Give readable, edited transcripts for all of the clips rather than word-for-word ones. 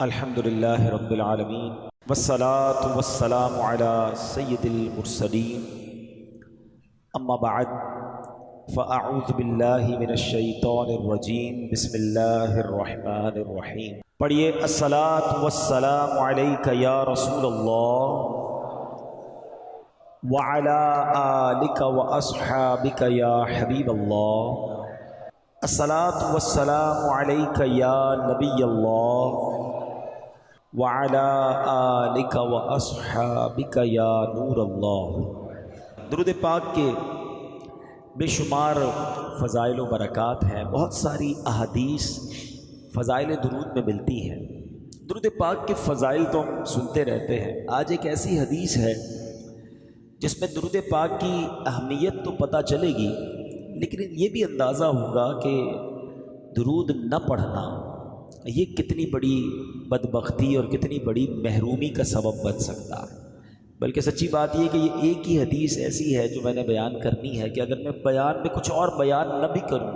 الحمدللہ رب العالمین والصلاة والسلام علی سید المرسلین اما بعد فاعوذ باللہ من الشیطان الرجیم بسم اللہ الرحمن الرحیم۔ پڑھیے الصلاة والسلام علیک یا رسول اللہ وعلی آلک واصحابک یا حبیب اللہ۔ الصلاة والسلام علیک یا نبی اللہ وعلی آلک واصحابک یا نور اللہ۔ درود پاک کے بے شمار فضائل و برکات ہیں، بہت ساری احادیث فضائل درود میں ملتی ہیں۔ درود پاک کے فضائل تو ہم سنتے رہتے ہیں۔ آج ایک ایسی حدیث ہے جس میں درود پاک کی اہمیت تو پتہ چلے گی، لیکن یہ بھی اندازہ ہوگا کہ درود نہ پڑھنا یہ کتنی بڑی بدبختی اور کتنی بڑی محرومی کا سبب بن سکتا ہے۔ بلکہ سچی بات یہ کہ یہ ایک ہی حدیث ایسی ہے جو میں نے بیان کرنی ہے کہ اگر میں بیان میں کچھ اور بیان نہ بھی کروں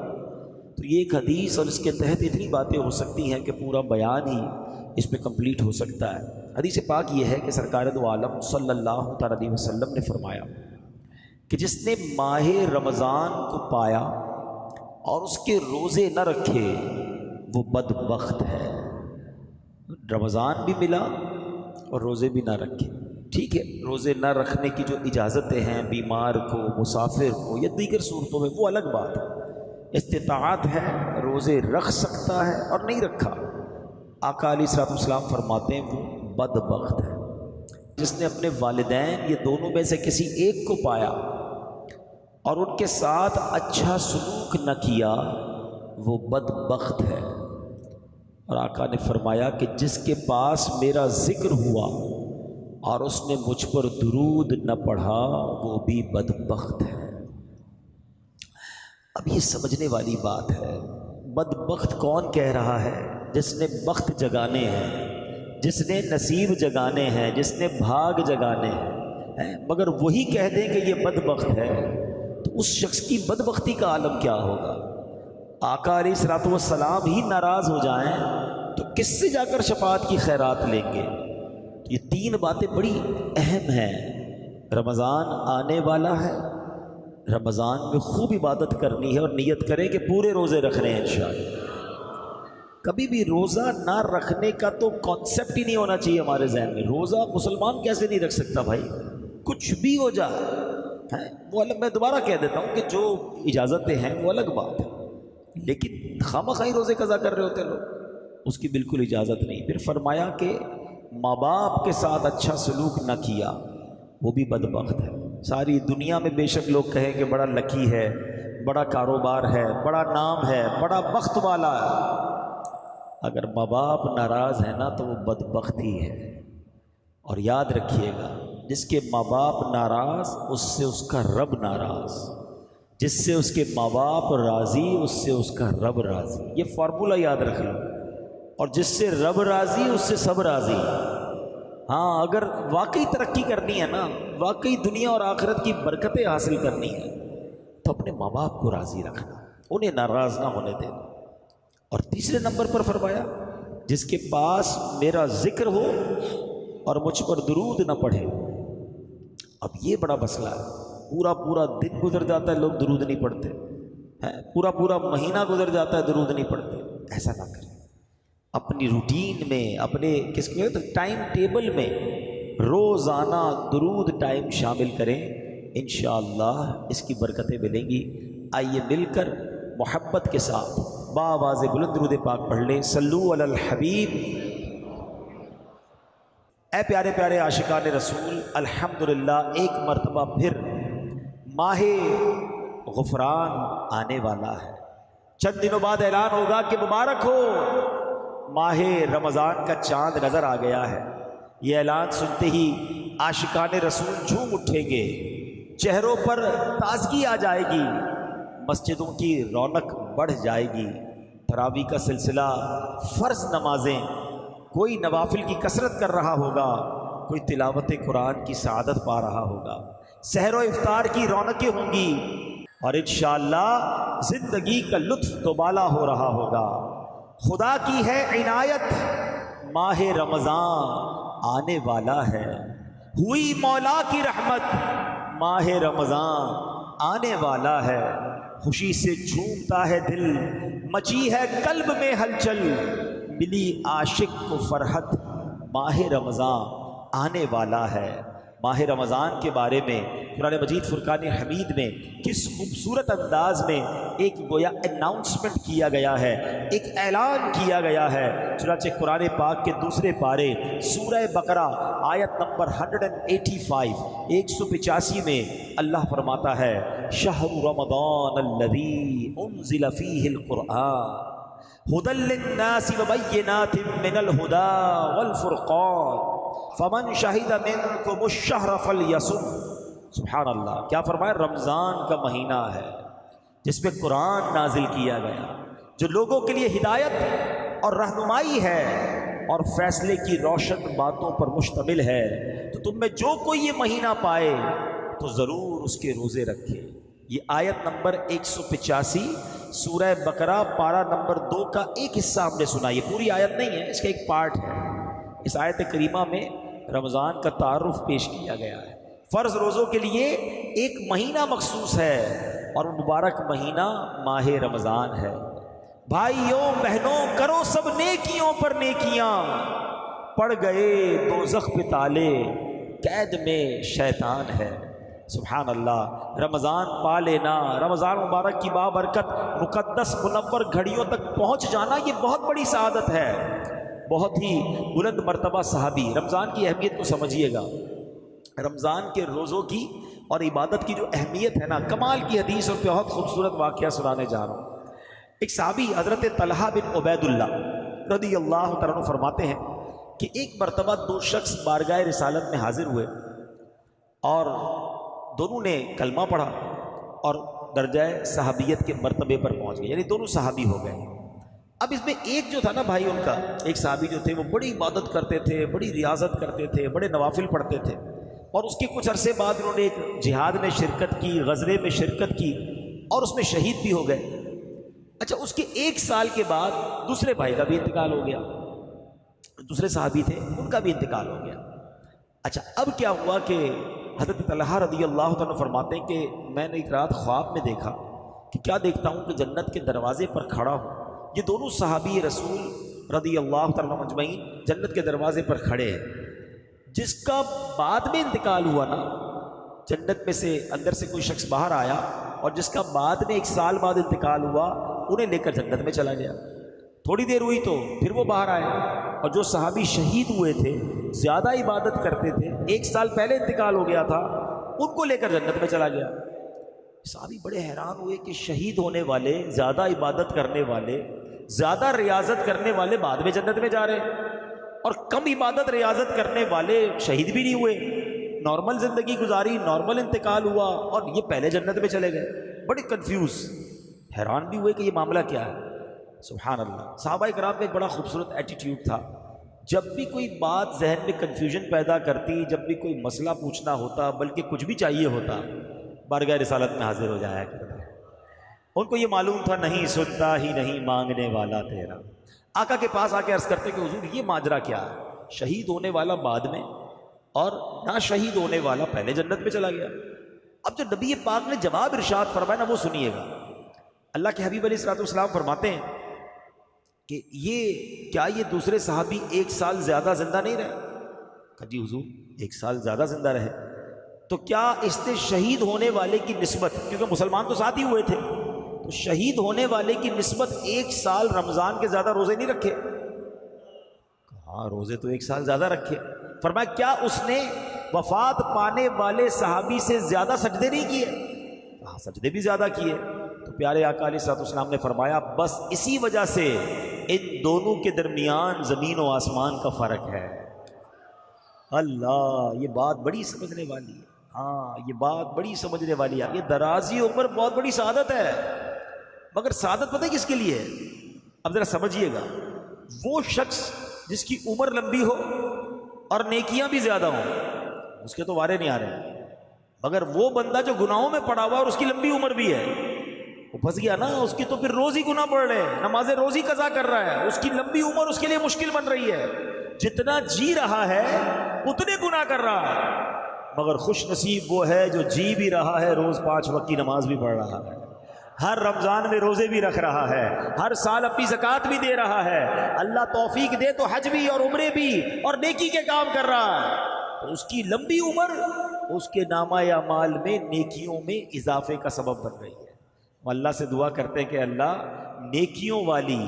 تو یہ ایک حدیث اور اس کے تحت اتنی باتیں ہو سکتی ہیں کہ پورا بیان ہی اس پہ کمپلیٹ ہو سکتا ہے۔ حدیث پاک یہ ہے کہ سرکار دو عالم صلی اللہ تعالی علیہ وسلم نے فرمایا کہ جس نے ماہ رمضان کو پایا اور اس کے روزے نہ رکھے وہ بدبخت ہے۔ رمضان بھی ملا اور روزے بھی نہ رکھے، ٹھیک ہے، روزے نہ رکھنے کی جو اجازتیں ہیں بیمار کو، مسافر کو یا دیگر صورتوں میں وہ الگ بات ہے۔ استطاعت ہے، روزے رکھ سکتا ہے اور نہیں رکھا، آقا علیہ الصلوۃ والسلام فرماتے ہیں وہ بدبخت ہے۔ جس نے اپنے والدین یہ دونوں میں سے کسی ایک کو پایا اور ان کے ساتھ اچھا سلوک نہ کیا وہ بدبخت ہے۔ اور آقا نے فرمایا کہ جس کے پاس میرا ذکر ہوا اور اس نے مجھ پر درود نہ پڑھا وہ بھی بدبخت ہے۔ اب یہ سمجھنے والی بات ہے، بدبخت کون کہہ رہا ہے؟ جس نے بخت جگانے ہیں، جس نے نصیب جگانے ہیں، جس نے بھاگ جگانے ہیں، مگر وہی کہہ دیں کہ یہ بدبخت ہے تو اس شخص کی بدبختی کا عالم کیا ہوگا؟ آقا علیہ الصلوۃ والسلام ہی ناراض ہو جائیں تو کس سے جا کر شفاعت کی خیرات لیں گے؟ یہ تین باتیں بڑی اہم ہیں۔ رمضان آنے والا ہے، رمضان میں خوب عبادت کرنی ہے اور نیت کریں کہ پورے روزے رکھنے ہیں انشاءاللہ۔ کبھی بھی روزہ نہ رکھنے کا تو کانسیپٹ ہی نہیں ہونا چاہیے ہمارے ذہن میں۔ روزہ مسلمان کیسے نہیں رکھ سکتا بھائی؟ کچھ بھی ہو جائے وہ الگ، میں دوبارہ کہہ دیتا ہوں کہ جو اجازتیں ہیں وہ الگ بات ہے، لیکن خامخواہ روزے قضا کر رہے ہوتے لوگ، اس کی بالکل اجازت نہیں۔ پھر فرمایا کہ ماں باپ کے ساتھ اچھا سلوک نہ کیا وہ بھی بدبخت ہے۔ ساری دنیا میں بے شک لوگ کہیں کہ بڑا لکی ہے، بڑا کاروبار ہے، بڑا نام ہے، بڑا بخت والا ہے، اگر ماں باپ ناراض ہے نا تو وہ بدبخت ہی ہے۔ اور یاد رکھیے گا، جس کے ماں باپ ناراض اس سے اس کا رب ناراض، جس سے اس کے ماں باپ راضی اس سے اس کا رب راضی۔ یہ فارمولہ یاد رکھ لو، اور جس سے رب راضی اس سے سب راضی۔ ہاں، اگر واقعی ترقی کرنی ہے نا، واقعی دنیا اور آخرت کی برکتیں حاصل کرنی ہے تو اپنے ماں باپ کو راضی رکھنا، انہیں ناراض نہ ہونے دینا۔ اور تیسرے نمبر پر فرمایا جس کے پاس میرا ذکر ہو اور مجھ پر درود نہ پڑھے۔ اب یہ بڑا مسئلہ ہے، پورا دن گزر جاتا ہے لوگ درود نہیں پڑھتے، پورا مہینہ گزر جاتا ہے درود نہیں پڑھتے۔ ایسا نہ کریں، اپنی روٹین میں، اپنے کس کے ٹائم ٹیبل میں روزانہ درود ٹائم شامل کریں، انشاءاللہ اس کی برکتیں ملیں گی۔ آئیے مل کر محبت کے ساتھ باواز بلند درود پاک پڑھ لیں۔ صلو علی الحبیب۔ اے پیارے پیارے عاشقان رسول، الحمدللہ ایک مرتبہ پھر ماہ غفران آنے والا ہے۔ چند دنوں بعد اعلان ہوگا کہ مبارک ہو، ماہ رمضان کا چاند نظر آ گیا ہے۔ یہ اعلان سنتے ہی عاشقان رسول جھوم اٹھیں گے، چہروں پر تازگی آ جائے گی، مسجدوں کی رونق بڑھ جائے گی۔ تراویح کا سلسلہ، فرض نمازیں، کوئی نوافل کی کثرت کر رہا ہوگا، کوئی تلاوت قرآن کی سعادت پا رہا ہوگا، سحر و افطار کی رونقیں ہوں گی اور انشاءاللہ زندگی کا لطف دوبالا ہو رہا ہوگا۔ خدا کی ہے عنایت ماہ رمضان آنے والا ہے، ہوئی مولا کی رحمت ماہ رمضان آنے والا ہے، خوشی سے جھومتا ہے دل، مچی ہے قلب میں ہلچل، ملی عاشق کو فرحت ماہ رمضان آنے والا ہے۔ ماہ رمضان کے بارے میں قرآن مجید فرقان حمید میں کس خوبصورت انداز میں ایک گویا اناؤنسمنٹ کیا گیا ہے، ایک اعلان کیا گیا ہے۔ چنانچہ قرآن پاک کے دوسرے پارے سورہ بقرہ آیت نمبر 185 میں اللہ فرماتا ہے شہر رمضان الذی انزل فیہ القرآن ہدی للناس وبینات من الہدی والفرقان فمن شہد منکم الشہر فلیصم۔ سبحان اللہ، کیا فرمایا؟ رمضان کا مہینہ ہے جس میں قرآن نازل کیا گیا، جو لوگوں کے لیے ہدایت اور رہنمائی ہے اور فیصلے کی روشن باتوں پر مشتمل ہے۔ تو تم میں جو کوئی یہ مہینہ پائے تو ضرور اس کے روزے رکھے۔ یہ آیت نمبر 185 سورہ بقرہ پارہ نمبر 2 کا ایک حصہ ہم نے سنا۔ یہ پوری آیت نہیں ہے، اس کا ایک پارٹ ہے۔ اس آیت کریمہ میں رمضان کا تعارف پیش کیا گیا ہے۔ فرض روزوں کے لیے ایک مہینہ مخصوص ہے اور مبارک مہینہ ماہ رمضان ہے۔ بھائیوں بہنوں، کرو سب نیکیوں پر نیکیاں، پڑ گئے دوزخ پہ تالے، قید میں شیطان ہے۔ سبحان اللہ، رمضان پا لینا، رمضان مبارک کی بابرکت مقدس منور گھڑیوں تک پہنچ جانا، یہ بہت بڑی سعادت ہے۔ بہت ہی بلند مرتبہ صحابی، رمضان کی اہمیت کو سمجھیے گا۔ رمضان کے روزوں کی اور عبادت کی جو اہمیت ہے نا، کمال کی حدیث اور بہت خوبصورت واقعہ سنانے جا رہا ہوں۔ ایک صحابی حضرت طلحہ بن عبید اللہ رضی اللہ تعالیٰ عنہ فرماتے ہیں کہ ایک مرتبہ دو شخص بارگاہ رسالت میں حاضر ہوئے اور دونوں نے کلمہ پڑھا اور درجہ صحابیت کے مرتبے پر پہنچ گئے، یعنی دونوں صحابی ہو گئے۔ اب اس میں ایک جو تھا نا بھائی، ان کا ایک صحابی جو تھے وہ بڑی عبادت کرتے تھے، بڑی ریاضت کرتے تھے، بڑے نوافل پڑھتے تھے، اور اس کے کچھ عرصے بعد انہوں نے ایک جہاد میں شرکت کی، غزوے میں شرکت کی اور اس میں شہید بھی ہو گئے۔ اچھا، اس کے ایک سال کے بعد دوسرے بھائی کا بھی انتقال ہو گیا، دوسرے صحابی تھے ان کا بھی انتقال ہو گیا۔ اچھا، اب کیا ہوا کہ حضرت طلحہ رضی اللہ عنہ فرماتے ہیں کہ میں نے ایک رات خواب میں دیکھا کہ کیا دیکھتا ہوں کہ جنت کے دروازے پر کھڑا ہوں، یہ دونوں صحابی رسول رضی اللہ تعالیٰ مجمعین جنت کے دروازے پر کھڑے ہیں۔ جس کا بعد میں انتقال ہوا نا، جنت میں سے اندر سے کوئی شخص باہر آیا اور جس کا بعد میں ایک سال بعد انتقال ہوا، انہیں لے کر جنت میں چلا گیا۔ تھوڑی دیر ہوئی تو پھر وہ باہر آئے، اور جو صحابی شہید ہوئے تھے، زیادہ عبادت کرتے تھے، ایک سال پہلے انتقال ہو گیا تھا، ان کو لے کر جنت میں چلا گیا۔ صحابی بڑے حیران ہوئے کہ شہید ہونے والے، زیادہ عبادت کرنے والے، زیادہ ریاضت کرنے والے بعد میں جنت میں جا رہے ہیں، اور کم عبادت ریاضت کرنے والے شہید بھی نہیں ہوئے، نارمل زندگی گزاری، نارمل انتقال ہوا، اور یہ پہلے جنت میں چلے گئے۔ بڑے کنفیوز، حیران بھی ہوئے کہ یہ معاملہ کیا ہے۔ سبحان اللہ، صحابہ کرام کا ایک بڑا خوبصورت ایٹیٹیوڈ تھا، جب بھی کوئی بات ذہن میں کنفیوژن پیدا کرتی، جب بھی کوئی مسئلہ پوچھنا ہوتا، بلکہ کچھ بھی چاہیے ہوتا، بارگاہ رسالت میں حاضر ہو جایا کرتے۔ ان کو یہ معلوم تھا نہیں سنتا ہی نہیں مانگنے والا تیرا۔ آقا کے پاس آ کے عرض کرتے کہ حضور یہ ماجرا کیا ہے، شہید ہونے والا بعد میں اور نہ شہید ہونے والا پہلے جنت میں چلا گیا۔ اب جو نبی پاک نے جواب ارشاد فرمایا نا، وہ سنیے گا۔ اللہ کے حبیب علیہ الصلوۃ والسلام فرماتے ہیں کہ یہ دوسرے صحابی ایک سال زیادہ زندہ نہیں رہے؟ کہا جی حضور ایک سال زیادہ زندہ رہے۔ تو کیا اس نے شہید ہونے والے کی نسبت، کیونکہ مسلمان تو ساتھ ہی ہوئے تھے، تو شہید ہونے والے کی نسبت ایک سال رمضان کے زیادہ روزے نہیں رکھے؟ ہاں روزے تو ایک سال زیادہ رکھے۔ فرمایا کیا اس نے وفات پانے والے صحابی سے زیادہ سجدے نہیں کیے؟ ہاں سجدے بھی زیادہ کیے۔ تو پیارے آقا علیہ الصلوۃ والسلام نے فرمایا بس اسی وجہ سے ان دونوں کے درمیان زمین و آسمان کا فرق ہے۔ اللہ، یہ بات بڑی سمجھنے والی ہے۔ ہاں یہ بات بڑی سمجھنے والی ہے۔ یہ درازی عمر بہت بڑی سعادت ہے، مگر سعادت پتہ ہے کس کے لیے ہے؟ اب ذرا سمجھیے گا، وہ شخص جس کی عمر لمبی ہو اور نیکیاں بھی زیادہ ہوں، اس کے تو وارے نہیں آ رہے، مگر وہ بندہ جو گناہوں میں پڑا ہوا اور اس کی لمبی عمر بھی ہے، وہ پھنس گیا نا، اس کی تو پھر روز ہی گناہ پڑ رہے ہیں، نماز روز ہی قضا کر رہا ہے، اس کی لمبی عمر اس کے لیے مشکل بن رہی ہے۔ جتنا جی رہا ہے اتنے گناہ کر رہا ہے، مگر خوش نصیب وہ ہے جو جی بھی رہا ہے، روز 5 وقت کی نماز بھی پڑھ رہا ہے، ہر رمضان میں روزے بھی رکھ رہا ہے، ہر سال اپنی زکوٰۃ بھی دے رہا ہے، اللہ توفیق دے تو حج بھی اور عمرے بھی اور نیکی کے کام کر رہا ہے، تو اس کی لمبی عمر اس کے نامہ اعمال میں نیکیوں میں اضافے کا سبب بن رہی ہے۔ ہم اللہ سے دعا کرتے ہیں کہ اللہ نیکیوں والی،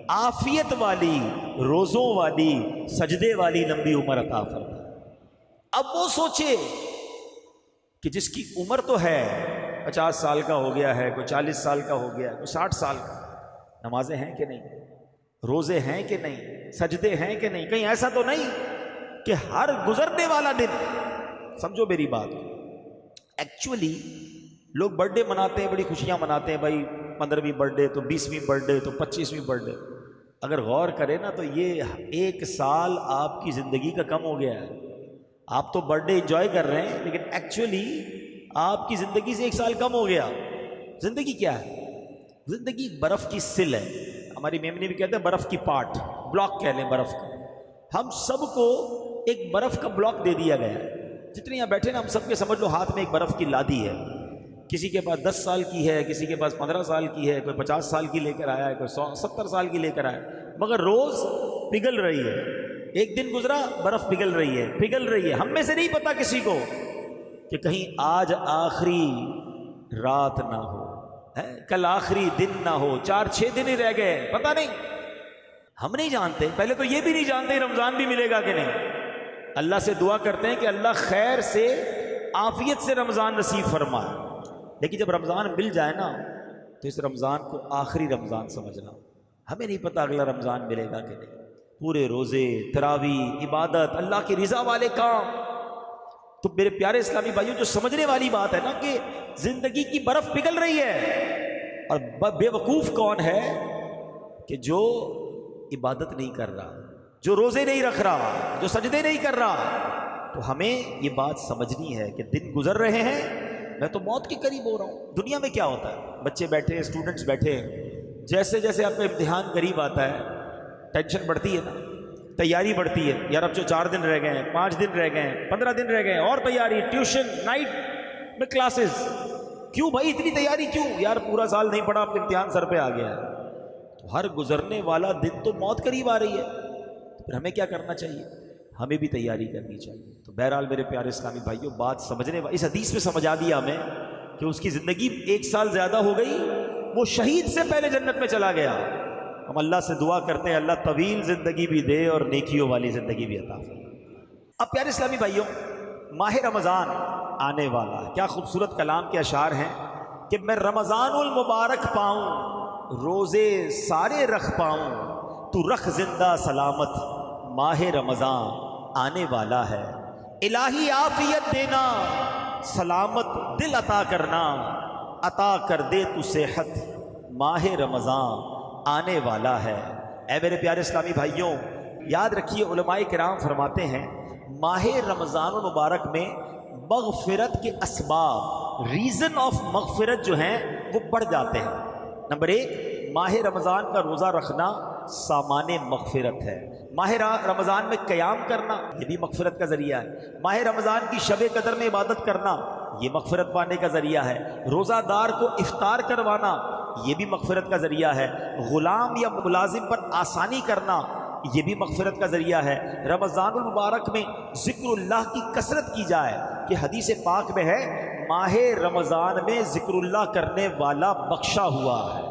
عافیت والی، روزوں والی، سجدے والی لمبی عمر عطا فرمائے۔ اب وہ سوچے کہ جس کی عمر تو ہے 50 سال کا ہو گیا ہے، کوئی 40 سال کا ہو گیا ہے، کوئی 60 سال کا، نمازیں ہیں کہ نہیں، روزے ہیں کہ نہیں، سجدے ہیں کہ نہیں؟ کہیں ایسا تو نہیں کہ ہر گزرنے والا دن، سمجھو میری بات، ایکچولی لوگ برتھ ڈے مناتے ہیں، بڑی خوشیاں مناتے ہیں، بھائی 15ویں برتھ ڈے تو 20ویں برتھ ڈے تو 25ویں برتھ ڈے، اگر غور کریں نا تو یہ 1 سال آپ کی زندگی کا کم ہو گیا ہے۔ آپ تو برتھ ڈے انجوائے کر رہے ہیں، لیکن ایکچولی آپ کی زندگی سے 1 سال کم ہو گیا۔ زندگی کیا ہے؟ زندگی برف کی سل ہے، ہماری میمنی بھی کہتے ہیں برف کی پاٹ، بلاک کہہ لیں برف کا۔ ہم سب کو ایک برف کا بلاک دے دیا گیا ہے، جتنے یہاں بیٹھے نا ہم سب کے سمجھ لو ہاتھ میں ایک برف کی لادی ہے، کسی کے پاس 10 سال کی ہے، کسی کے پاس 15 سال کی ہے، کوئی 50 سال کی لے کر آیا ہے، کوئی 70 سال کی لے کر آیا ہے، مگر روز پگھل رہی ہے۔ ایک دن گزرا برف پگھل رہی ہے، پگھل رہی ہے۔ ہم میں سے نہیں پتا کسی کو کہ کہیں آج آخری رات نہ ہو، کل آخری دن نہ ہو، 4-6 دن ہی رہ گئے، پتہ نہیں، ہم نہیں جانتے۔ پہلے تو یہ بھی نہیں جانتے رمضان بھی ملے گا کہ نہیں۔ اللہ سے دعا کرتے ہیں کہ اللہ خیر سے، عافیت سے رمضان نصیب فرمائے، لیکن جب رمضان مل جائے نا تو اس رمضان کو آخری رمضان سمجھنا۔ ہمیں نہیں پتہ اگلا رمضان ملے گا کہ نہیں۔ پورے روزے، تراویح، عبادت، اللہ کی رضا والے کام۔ تو میرے پیارے اسلامی بھائیوں، جو سمجھنے والی بات ہے نا کہ زندگی کی برف پگھل رہی ہے، اور بے وقوف کون ہے کہ جو عبادت نہیں کر رہا، جو روزے نہیں رکھ رہا، جو سجدے نہیں کر رہا۔ تو ہمیں یہ بات سمجھنی ہے کہ دن گزر رہے ہیں، میں تو موت کے قریب ہو رہا ہوں۔ دنیا میں کیا ہوتا ہے، بچے بیٹھے ہیں، اسٹوڈنٹس بیٹھے ہیں، جیسے جیسے آپ کا امتحان قریب آتا ہے ٹینشن بڑھتی ہے نا، تیاری بڑھتی ہے، یار اب جو 4 دن رہ گئے ہیں، 5 دن رہ گئے ہیں، 15 دن رہ گئے ہیں، اور تیاری، ٹیوشن، نائٹ میں کلاسز، کیوں بھائی اتنی تیاری کیوں؟ یار پورا سال نہیں پڑھا، اب امتحان سر پہ آ گیا ہے۔ تو ہر گزرنے والا دن تو موت قریب آ رہی ہے، تو پھر ہمیں کیا کرنا چاہیے؟ ہمیں بھی تیاری کرنی چاہیے۔ تو بہرحال میرے پیارے اسلامی بھائیوں، بات سمجھنے اس حدیث میں سمجھا دیا ہمیں کہ اس کی زندگی 1 سال زیادہ ہو گئی، وہ شہید سے پہلے جنت میں چلا گیا۔ ہم اللہ سے دعا کرتے ہیں اللہ طویل زندگی بھی دے اور نیکیوں والی زندگی بھی عطا فرمائے۔ اب پیارے اسلامی بھائیوں، ماہ رمضان آنے والا ہے، کیا خوبصورت کلام کے اشعار ہیں کہ میں رمضان المبارک پاؤں، روزے سارے رکھ پاؤں، تو رکھ زندہ سلامت، ماہ رمضان آنے والا ہے۔ الہی عافیت دینا، سلامت دل عطا کرنا، عطا کر دے تو صحت، ماہ رمضان آنے والا ہے۔ اے میرے پیارے اسلامی بھائیوں، یاد رکھیے علماء کرام فرماتے ہیں ماہ رمضان المبارک میں مغفرت کے اسباب، ریزن آف مغفرت جو ہیں وہ بڑھ جاتے ہیں۔ نمبر 1، ماہ رمضان کا روزہ رکھنا سامان مغفرت ہے۔ ماہ رمضان میں قیام کرنا یہ بھی مغفرت کا ذریعہ ہے۔ ماہ رمضان کی شب قدر میں عبادت کرنا یہ مغفرت پانے کا ذریعہ ہے۔ روزہ دار کو افطار کروانا یہ بھی مغفرت کا ذریعہ ہے۔ غلام یا ملازم پر آسانی کرنا یہ بھی مغفرت کا ذریعہ ہے۔ رمضان المبارک میں ذکر اللہ کی کثرت کی جائے کہ حدیث پاک میں ہے ماہ رمضان میں ذکر اللہ کرنے والا بخشا ہوا ہے،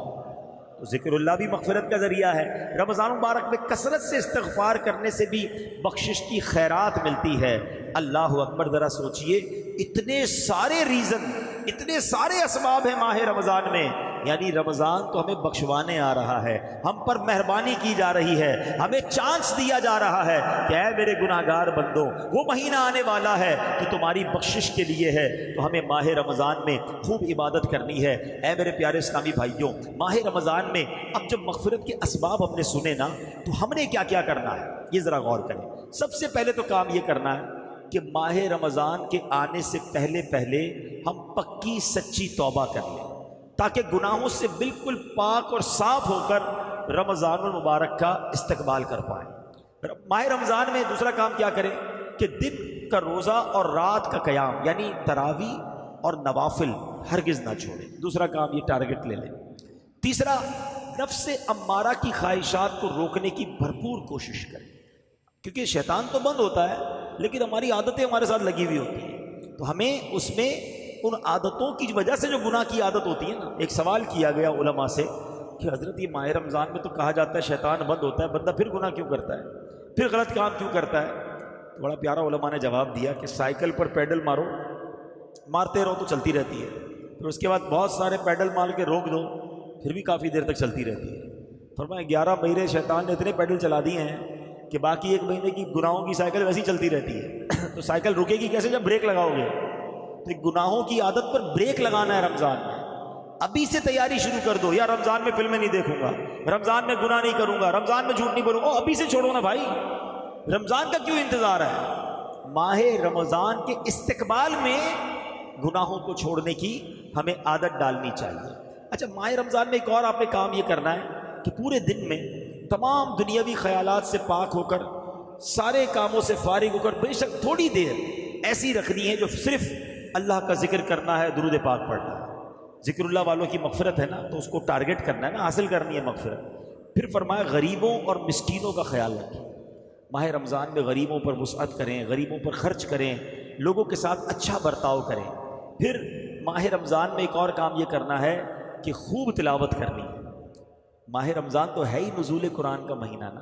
تو ذکر اللہ بھی مغفرت کا ذریعہ ہے۔ رمضان مبارک میں کثرت سے استغفار کرنے سے بھی بخشش کی خیرات ملتی ہے۔ اللہ اکبر، ذرا سوچئے، اتنے سارے ریزن، اتنے سارے اسباب ہیں ماہ رمضان میں، یعنی رمضان تو ہمیں بخشوانے آ رہا ہے، ہم پر مہربانی کی جا رہی ہے، ہمیں چانس دیا جا رہا ہے کہ اے میرے گناہگار بندوں، وہ مہینہ آنے والا ہے کہ تمہاری بخشش کے لیے ہے، تو ہمیں ماہ رمضان میں خوب عبادت کرنی ہے۔ اے میرے پیارے اسلامی بھائیوں، ماہ رمضان میں اب جب مغفرت کے اسباب ہم نے سنے نا، تو ہم نے کیا کیا کرنا ہے یہ ذرا غور کریں۔ سب سے پہلے تو کام یہ کرنا ہے کہ ماہ رمضان کے آنے سے پہلے پہلے ہم پکی سچی توبہ کر لیں، تاکہ گناہوں سے بالکل پاک اور صاف ہو کر رمضان المبارک کا استقبال کر پائیں۔ ماہ رمضان میں دوسرا کام کیا کریں کہ دن کا روزہ اور رات کا قیام یعنی تراویح اور نوافل ہرگز نہ چھوڑیں. دوسرا کام یہ ٹارگٹ لے لیں. تیسرا، نفس امارہ کی خواہشات کو روکنے کی بھرپور کوشش کریں، کیونکہ شیطان تو بند ہوتا ہے لیکن ہماری عادتیں ہمارے ساتھ لگی ہوئی ہوتی ہیں، تو ہمیں اس میں ان عادتوں کی وجہ سے جو گناہ کی عادت ہوتی ہے نا. ایک سوال کیا گیا علماء سے کہ حضرت یہ ماہ رمضان میں تو کہا جاتا ہے شیطان بند ہوتا ہے، بندہ پھر گناہ کیوں کرتا ہے، پھر غلط کام کیوں کرتا ہے؟ تو بڑا پیارا علماء نے جواب دیا کہ سائیکل پر پیڈل مارو، مارتے رہو تو چلتی رہتی ہے، پھر اس کے بعد بہت سارے پیڈل مار کے روک دو، پھر بھی کافی دیر تک چلتی رہتی ہے. فرمایا 11 مہینے شیطان نے اتنے پیڈل چلا دیے ہیں کہ باقی 1 مہینے کی گناہوں کی سائیکل ویسی چلتی رہتی ہے. تو سائیکل رکے گی کیسے جب بریک لگاؤ گے؟ تو گناہوں کی عادت پر بریک لگانا ہے رمضان میں. ابھی سے تیاری شروع کر دو، یا رمضان میں فلمیں نہیں دیکھوں گا، رمضان میں گناہ نہیں کروں گا، رمضان میں جھوٹ نہیں بولوں گا. ابھی سے چھوڑو نا بھائی، رمضان کا کیوں انتظار ہے؟ ماہ رمضان کے استقبال میں گناہوں کو چھوڑنے کی ہمیں عادت ڈالنی چاہیے. اچھا، ماہ رمضان میں ایک اور آپ نے کام یہ کرنا ہے کہ پورے دن میں تمام دنیاوی خیالات سے پاک ہو کر، سارے کاموں سے فارغ ہو کر، بے شک تھوڑی دیر ایسی رکھنی ہے جو صرف اللہ کا ذکر کرنا ہے، درود پاک پڑھنا ہے. ذکر اللہ والوں کی مغفرت ہے نا، تو اس کو ٹارگٹ کرنا ہے نا، حاصل کرنی ہے مغفرت. پھر فرمایا غریبوں اور مسکینوں کا خیال رکھیں. ماہ رمضان میں غریبوں پر وسعت کریں، غریبوں پر خرچ کریں، لوگوں کے ساتھ اچھا برتاؤ کریں. پھر ماہ رمضان میں ایک اور کام یہ کرنا ہے کہ خوب تلاوت کرنی ہے. ماہ رمضان تو ہے ہی نزول قرآن کا مہینہ نا.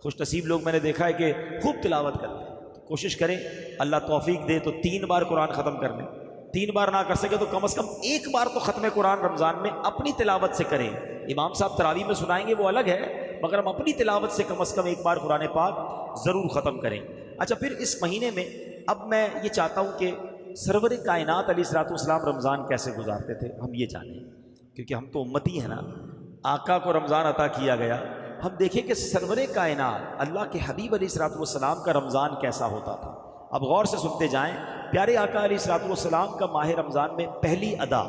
خوش نصیب لوگ میں نے دیکھا ہے کہ خوب تلاوت کرتے ہیں. تو کوشش کریں اللہ توفیق دے تو 3 بار قرآن ختم کر لیں. 3 بار نہ کر سکے تو کم از کم 1 بار تو ختم قرآن رمضان میں اپنی تلاوت سے کریں. امام صاحب تراویح میں سنائیں گے وہ الگ ہے، مگر ہم اپنی تلاوت سے کم از کم 1 بار قرآن پاک ضرور ختم کریں. اچھا، پھر اس مہینے میں اب میں یہ چاہتا ہوں کہ سرور کائنات علیہ الصلوۃ والسلام رمضان کیسے گزارتے تھے ہم یہ جانیں، کیونکہ ہم تو امتی ہیں نا، آقا کو رمضان عطا کیا گیا. ہم دیکھیں کہ سرور کائنات اللہ کے حبیب علیہ الصلوۃ والسلام کا رمضان کیسا ہوتا تھا. اب غور سے سنتے جائیں. پیارے آقا علیہ الصلوۃ والسلام کا ماہ رمضان میں پہلی ادا،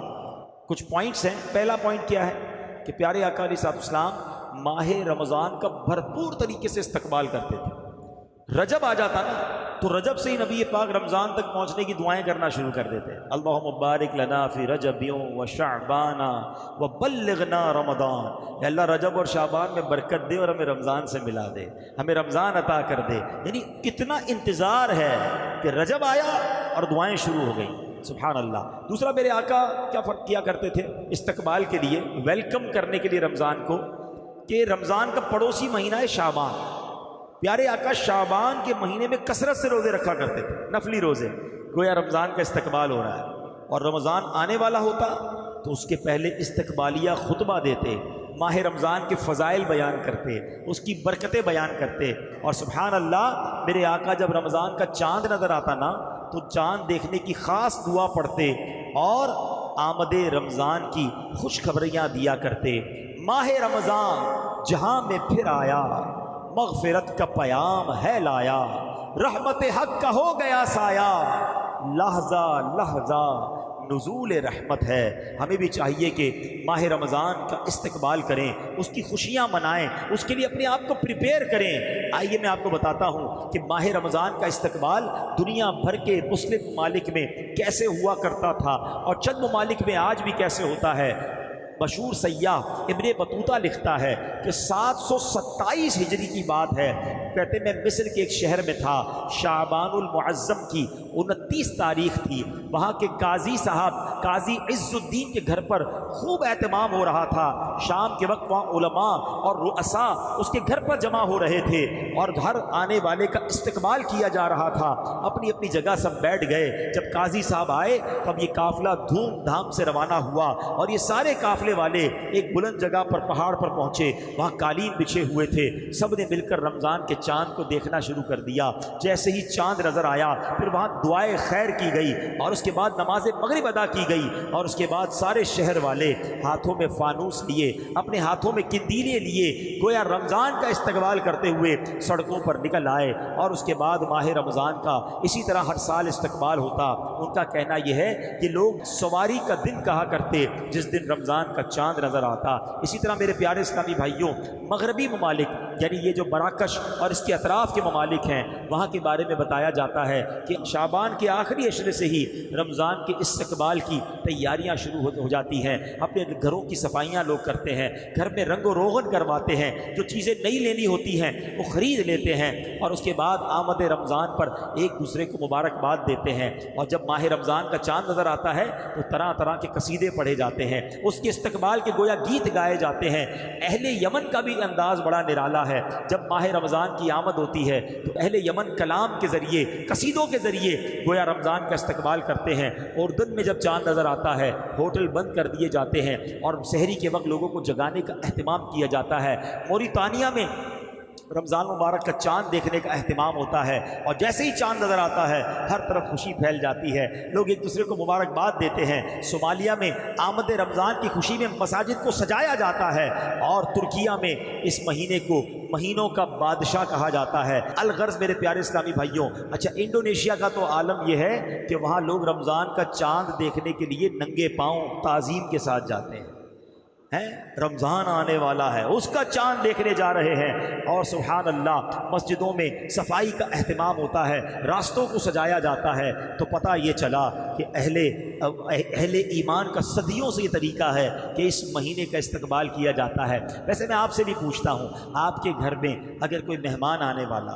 کچھ پوائنٹس ہیں. پہلا پوائنٹ کیا ہے کہ پیارے آقا علیہ الصلوۃ والسلام ماہ رمضان کا بھرپور طریقے سے استقبال کرتے تھے. رجب آ جاتا نا تو رجب سے ہی نبی پاک رمضان تک پہنچنے کی دعائیں کرنا شروع کر دیتے. اللہم بارک لنا فی رجب و شعبان و بلغنا رمضان. اے اللہ رجب اور شعبان میں برکت دے اور ہمیں رمضان سے ملا دے، ہمیں رمضان عطا کر دے. یعنی کتنا انتظار ہے کہ رجب آیا اور دعائیں شروع ہو گئیں. سبحان اللہ. دوسرا، میرے آقا کیا فرق کیا کرتے تھے استقبال کے لیے، ویلکم کرنے کے لیے رمضان کو، کہ رمضان کا پڑوسی مہینہ ہے شعبان. پیارے آقا شعبان کے مہینے میں کثرت سے روزے رکھا کرتے تھے، نفلی روزے، گویا رمضان کا استقبال ہو رہا ہے. اور رمضان آنے والا ہوتا تو اس کے پہلے استقبالیہ خطبہ دیتے، ماہ رمضان کے فضائل بیان کرتے، اس کی برکتیں بیان کرتے. اور سبحان اللہ، میرے آقا جب رمضان کا چاند نظر آتا نا تو چاند دیکھنے کی خاص دعا پڑھتے اور آمد رمضان کی خوشخبریاں دیا کرتے. ماہ رمضان جہاں میں پھر آیا، مغفرت کا پیام ہے لایا، رحمت حق کا ہو گیا سایہ، لحظہ لحظہ نزول رحمت ہے. ہمیں بھی چاہیے کہ ماہ رمضان کا استقبال کریں، اس کی خوشیاں منائیں، اس کے لیے اپنے آپ کو پریپیئر کریں. آئیے میں آپ کو بتاتا ہوں کہ ماہ رمضان کا استقبال دنیا بھر کے مسلم ممالک میں کیسے ہوا کرتا تھا اور چند ممالک میں آج بھی کیسے ہوتا ہے. مشہور سیاح ابن بطوطہ لکھتا ہے کہ 727 ہجری کی بات ہے. کہتے میں مصر کے ایک شہر میں تھا، شعبان المعظم کی 29 تاریخ تھی. وہاں کے قاضی صاحب قاضی عز الدین کے گھر پر خوب اہتمام ہو رہا تھا. شام کے وقت وہاں علماء اور رؤساء اس کے گھر پر جمع ہو رہے تھے اور ہر آنے والے کا استقبال کیا جا رہا تھا. اپنی اپنی جگہ سب بیٹھ گئے. جب قاضی صاحب آئے تب یہ قافلہ دھوم دھام سے روانہ ہوا اور یہ سارے قافلے والے ایک بلند جگہ پر پہاڑ پر پہنچے. وہاں قالین بچھے ہوئے تھے. سب نے مل کر رمضان کے چاند کو دیکھنا شروع کر دیا. جیسے ہی چاند نظر آیا پھر وہاں دعائے خیر کی گئی اور اس کے بعد نماز مغرب ادا کی گئی اور اس کے بعد سارے شہر والے ہاتھوں میں فانوس لیے، اپنے ہاتھوں میں قندیلیں لیے، گویا رمضان کا استقبال کرتے ہوئے سڑکوں پر نکل آئے. اور اس کے بعد ماہ رمضان کا اسی طرح ہر سال استقبال ہوتا. ان کا کہنا یہ ہے کہ لوگ سواری کا دن کہا کرتے جس دن رمضان کا چاند نظر آتا. اسی طرح میرے پیارے اسلامی بھائیوں، مغربی ممالک یعنی یہ جو مراکش اور اس کے اطراف کے ممالک ہیں وہاں کے بارے میں بتایا جاتا ہے کہ شعبان کے آخری عشرے سے ہی رمضان کے استقبال کی تیاریاں شروع ہو جاتی ہیں، اپنے گھروں کی صفائیاں لوگ کرتے ہیں، گھر میں رنگ و روغن کرواتے ہیں، جو چیزیں نئی لینی ہوتی ہیں وہ خرید لیتے ہیں، اور اس کے بعد آمد رمضان پر ایک دوسرے کو مبارکباد دیتے ہیں، اور جب ماہ رمضان کا چاند نظر آتا ہے تو طرح طرح کے قصیدے پڑھے جاتے ہیں، اس کے استقبال کے گویا گیت گائے جاتے ہیں۔ اہل یمن کا بھی انداز بڑا نرالا ہے، جب ماہ رمضان کی آمد ہوتی ہے تو اہل یمن کلام کے ذریعے، قصیدوں کے ذریعے گویا رمضان کا استقبال کرتے ہیں۔ اردن میں جب چاند نظر آتا ہے ہوٹل بند کر دیے جاتے ہیں اور سحری کے وقت لوگوں کو جگانے کا اہتمام کیا جاتا ہے۔ موریتانیہ میں رمضان مبارک کا چاند دیکھنے کا اہتمام ہوتا ہے، اور جیسے ہی چاند نظر آتا ہے ہر طرف خوشی پھیل جاتی ہے، لوگ ایک دوسرے کو مبارکباد دیتے ہیں۔ صومالیہ میں آمد رمضان کی خوشی میں مساجد کو سجایا جاتا ہے، اور ترکیہ میں اس مہینے کو مہینوں کا بادشاہ کہا جاتا ہے۔ الغرض میرے پیارے اسلامی بھائیوں، اچھا انڈونیشیا کا تو عالم یہ ہے کہ وہاں لوگ رمضان کا چاند دیکھنے کے لیے ننگے پاؤں تعظیم کے ساتھ جاتے ہیں، رمضان آنے والا ہے اس کا چاند دیکھنے جا رہے ہیں، اور سبحان اللہ مسجدوں میں صفائی کا اہتمام ہوتا ہے، راستوں کو سجایا جاتا ہے۔ تو پتہ یہ چلا کہ اہل ایمان کا صدیوں سے یہ طریقہ ہے کہ اس مہینے کا استقبال کیا جاتا ہے۔ ویسے میں آپ سے بھی پوچھتا ہوں، آپ کے گھر میں اگر کوئی مہمان آنے والا،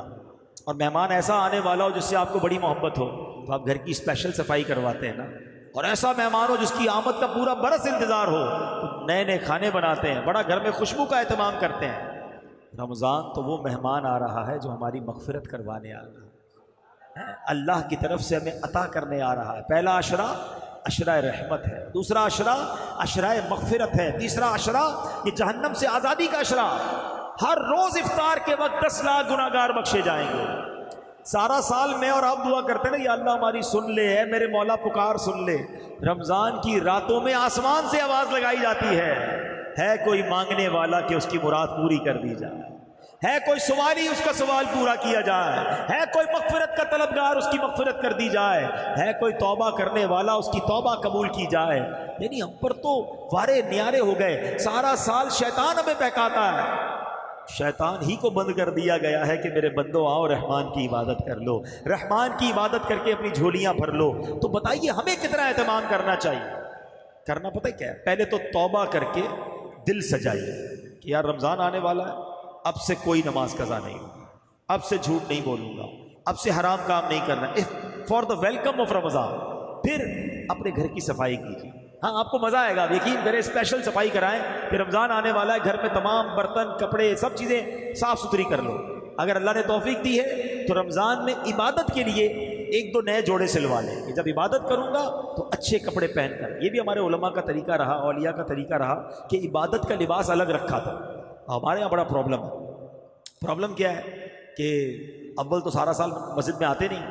اور مہمان ایسا آنے والا ہو جس سے آپ کو بڑی محبت ہو، تو آپ گھر کی اسپیشل صفائی کرواتے ہیں نا، اور ایسا مہمان ہو جس کی آمد کا پورا برس انتظار ہو تو نئے نئے کھانے بناتے ہیں، بڑا گھر میں خوشبو کا اہتمام کرتے ہیں۔ رمضان تو وہ مہمان آ رہا ہے جو ہماری مغفرت کروانے آ رہا ہے، اللہ کی طرف سے ہمیں عطا کرنے آ رہا ہے۔ پہلا عشرہ عشرہ رحمت ہے، دوسرا عشرہ عشرہ مغفرت ہے، تیسرا عشرہ یہ جہنم سے آزادی کا عشرہ۔ ہر روز افطار کے وقت 10 لاکھ گناہ گار بخشے جائیں گے۔ سارا سال میں اور آپ دعا کرتے ہیں نا، یا اللہ ہماری سن لے، اے میرے مولا پکار سن لے۔ رمضان کی راتوں میں آسمان سے آواز لگائی جاتی ہے کوئی مانگنے والا کہ اس کی مراد پوری کر دی جائے، ہے کوئی سوالی اس کا سوال پورا کیا جائے، ہے کوئی مغفرت کا طلبگار اس کی مغفرت کر دی جائے، ہے کوئی توبہ کرنے والا اس کی توبہ قبول کی جائے۔ یعنی ہم پر تو وارے نیارے ہو گئے، سارا سال شیطان ہمیں بہکاتا ہے، شیطان ہی کو بند کر دیا گیا ہے کہ میرے بندو آؤ رحمان کی عبادت کر لو، رحمان کی عبادت کر کے اپنی جھولیاں بھر لو۔ تو بتائیے ہمیں کتنا اہتمام کرنا چاہیے؟ کرنا پتہ کیا ہے؟ پہلے تو توبہ کر کے دل سجائیے کہ یار رمضان آنے والا ہے، اب سے کوئی نماز قضا نہیں ہوگی، اب سے جھوٹ نہیں بولوں گا، اب سے حرام کام نہیں کرنا، فار دا ویلکم آف رمضان۔ پھر اپنے گھر کی صفائی کیجیے، ہاں آپ کو مزہ آئے گا، یقین کریں اسپیشل صفائی کرائیں کہ رمضان آنے والا ہے، گھر میں تمام برتن کپڑے سب چیزیں صاف ستھری کر لو۔ اگر اللہ نے توفیق دی ہے تو رمضان میں عبادت کے لیے 1-2 نئے جوڑے سلوا لیں کہ جب عبادت کروں گا تو اچھے کپڑے پہن کر۔ یہ بھی ہمارے علماء کا طریقہ رہا، اولیاء کا طریقہ رہا کہ عبادت کا لباس الگ رکھا تھا۔ ہمارے یہاں بڑا پرابلم کیا ہے کہ اول تو سارا سال مسجد میں آتے نہیں،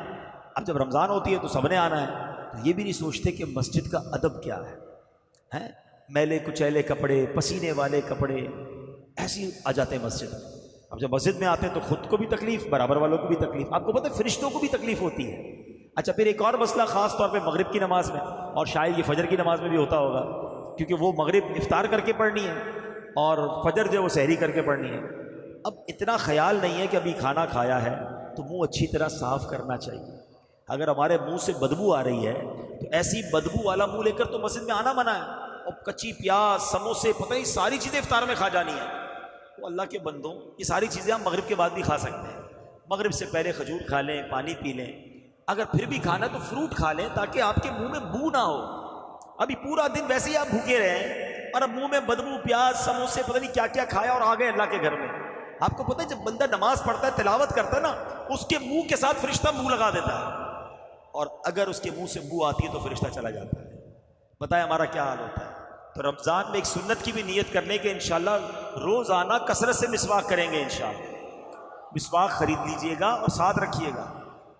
اب جب رمضان ہوتی ہے تو سب نے آنا ہے، تو یہ بھی نہیں سوچتے کہ مسجد کا ادب کیا ہے، میلے کچیلے کپڑے، پسینے والے کپڑے ایسے ہی آ جاتے ہیں مسجد میں۔ اب جب مسجد میں آتے ہیں تو خود کو بھی تکلیف، برابر والوں کو بھی تکلیف، آپ کو پتہ ہے فرشتوں کو بھی تکلیف ہوتی ہے۔ اچھا پھر ایک اور مسئلہ خاص طور پہ مغرب کی نماز میں، اور شاید یہ فجر کی نماز میں بھی ہوتا ہوگا، کیونکہ وہ مغرب افطار کر کے پڑھنی ہے اور فجر جو وہ سحری کر کے پڑھنی ہے۔ اب اتنا خیال نہیں ہے کہ ابھی کھانا کھایا ہے تو منہ اچھی طرح صاف کرنا چاہیے۔ اگر ہمارے منہ سے بدبو آ رہی ہے تو ایسی بدبو والا منہ لے کر تو مسجد میں آنا منع ہے، اور کچی پیاز سموسے پتہ نہیں ساری چیزیں افطار میں کھا جانی ہے۔ وہ اللہ کے بندوں یہ ساری چیزیں ہم مغرب کے بعد بھی کھا سکتے ہیں، مغرب سے پہلے کھجور کھا لیں، پانی پی لیں، اگر پھر بھی کھانا ہے تو فروٹ کھا لیں تاکہ آپ کے منہ میں بو نہ ہو۔ ابھی پورا دن ویسے ہی آپ بھوکے رہے اور اب منہ میں بدبو، پیاز سموسے پتہ نہیں کیا کیا کھایا اور آ گئے اللہ کے گھر میں۔ آپ کو پتہ ہے جب بندہ نماز پڑھتا ہے تلاوت کرتا ہے نا، اس کے منہ کے ساتھ فرشتہ منہ لگا دیتا ہے، اور اگر اس کے منہ سے بو آتی ہے تو فرشتہ چلا جاتا ہے۔ بتائیں ہمارا کیا حال ہوتا ہے؟ تو رمضان میں ایک سنت کی بھی نیت کرنے کے انشاءاللہ روزانہ کثرت سے مسواک کریں گے انشاءاللہ۔ مسواک خرید لیجئے گا اور ساتھ رکھیے گا،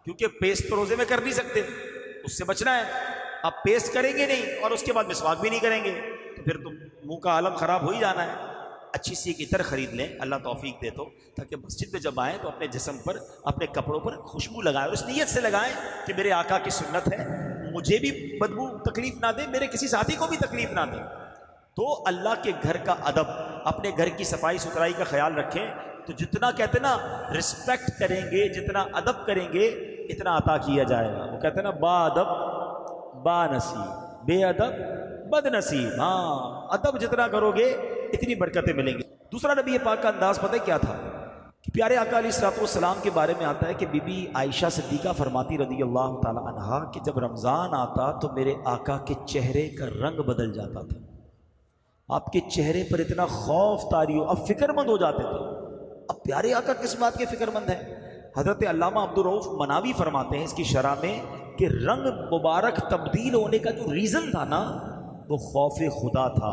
کیونکہ پیسٹ تو روزے میں کر نہیں سکتے، اس سے بچنا ہے۔ آپ پیسٹ کریں گے نہیں اور اس کے بعد مسواک بھی نہیں کریں گے تو پھر تو منہ کا عالم خراب ہو ہی جانا ہے۔ اچھی سی ایک عطر خرید لیں، اللہ توفیق دے تو، تاکہ مسجد میں جب آئیں تو اپنے جسم پر، اپنے کپڑوں پر خوشبو لگائیں، اور اس نیت سے لگائیں کہ میرے آقا کی سنت ہے، مجھے بھی بدبو تکلیف نہ دے، میرے کسی ساتھی کو بھی تکلیف نہ دے۔ تو اللہ کے گھر کا ادب، اپنے گھر کی صفائی ستھرائی کا خیال رکھیں، تو جتنا کہتے نا رسپیکٹ کریں گے، جتنا ادب کریں گے، اتنا عطا کیا جائے گا۔ وہ کہتے ہیں نا با ادب با نصیب، بے ادب بد نصیب۔ ہاں، ادب جتنا کرو گے اتنی برکتیں ملیں گی۔ دوسرا نبی پاک کا انداز پتہ کیا تھا کہ پیارے آقا علیہ الصلوۃ والسلام کے بارے میں آتا ہے کہ بی بی عائشہ صدیقہ فرماتی رضی اللہ تعالی عنہا کہ جب رمضان آتا تو میرے آقا کے چہرے کا رنگ بدل جاتا تھا، آپ کے چہرے پر اتنا خوف طاری ہو، اب فکر مند ہو جاتے تھے۔ اب پیارے آقا کس بات کے فکر مند ہیں؟ حضرت علامہ عبدالرؤف مناوی فرماتے ہیں اس کی شرح میں کہ رنگ مبارک تبدیل ہونے کا جو ریزن تھا نا وہ خوف خدا تھا۔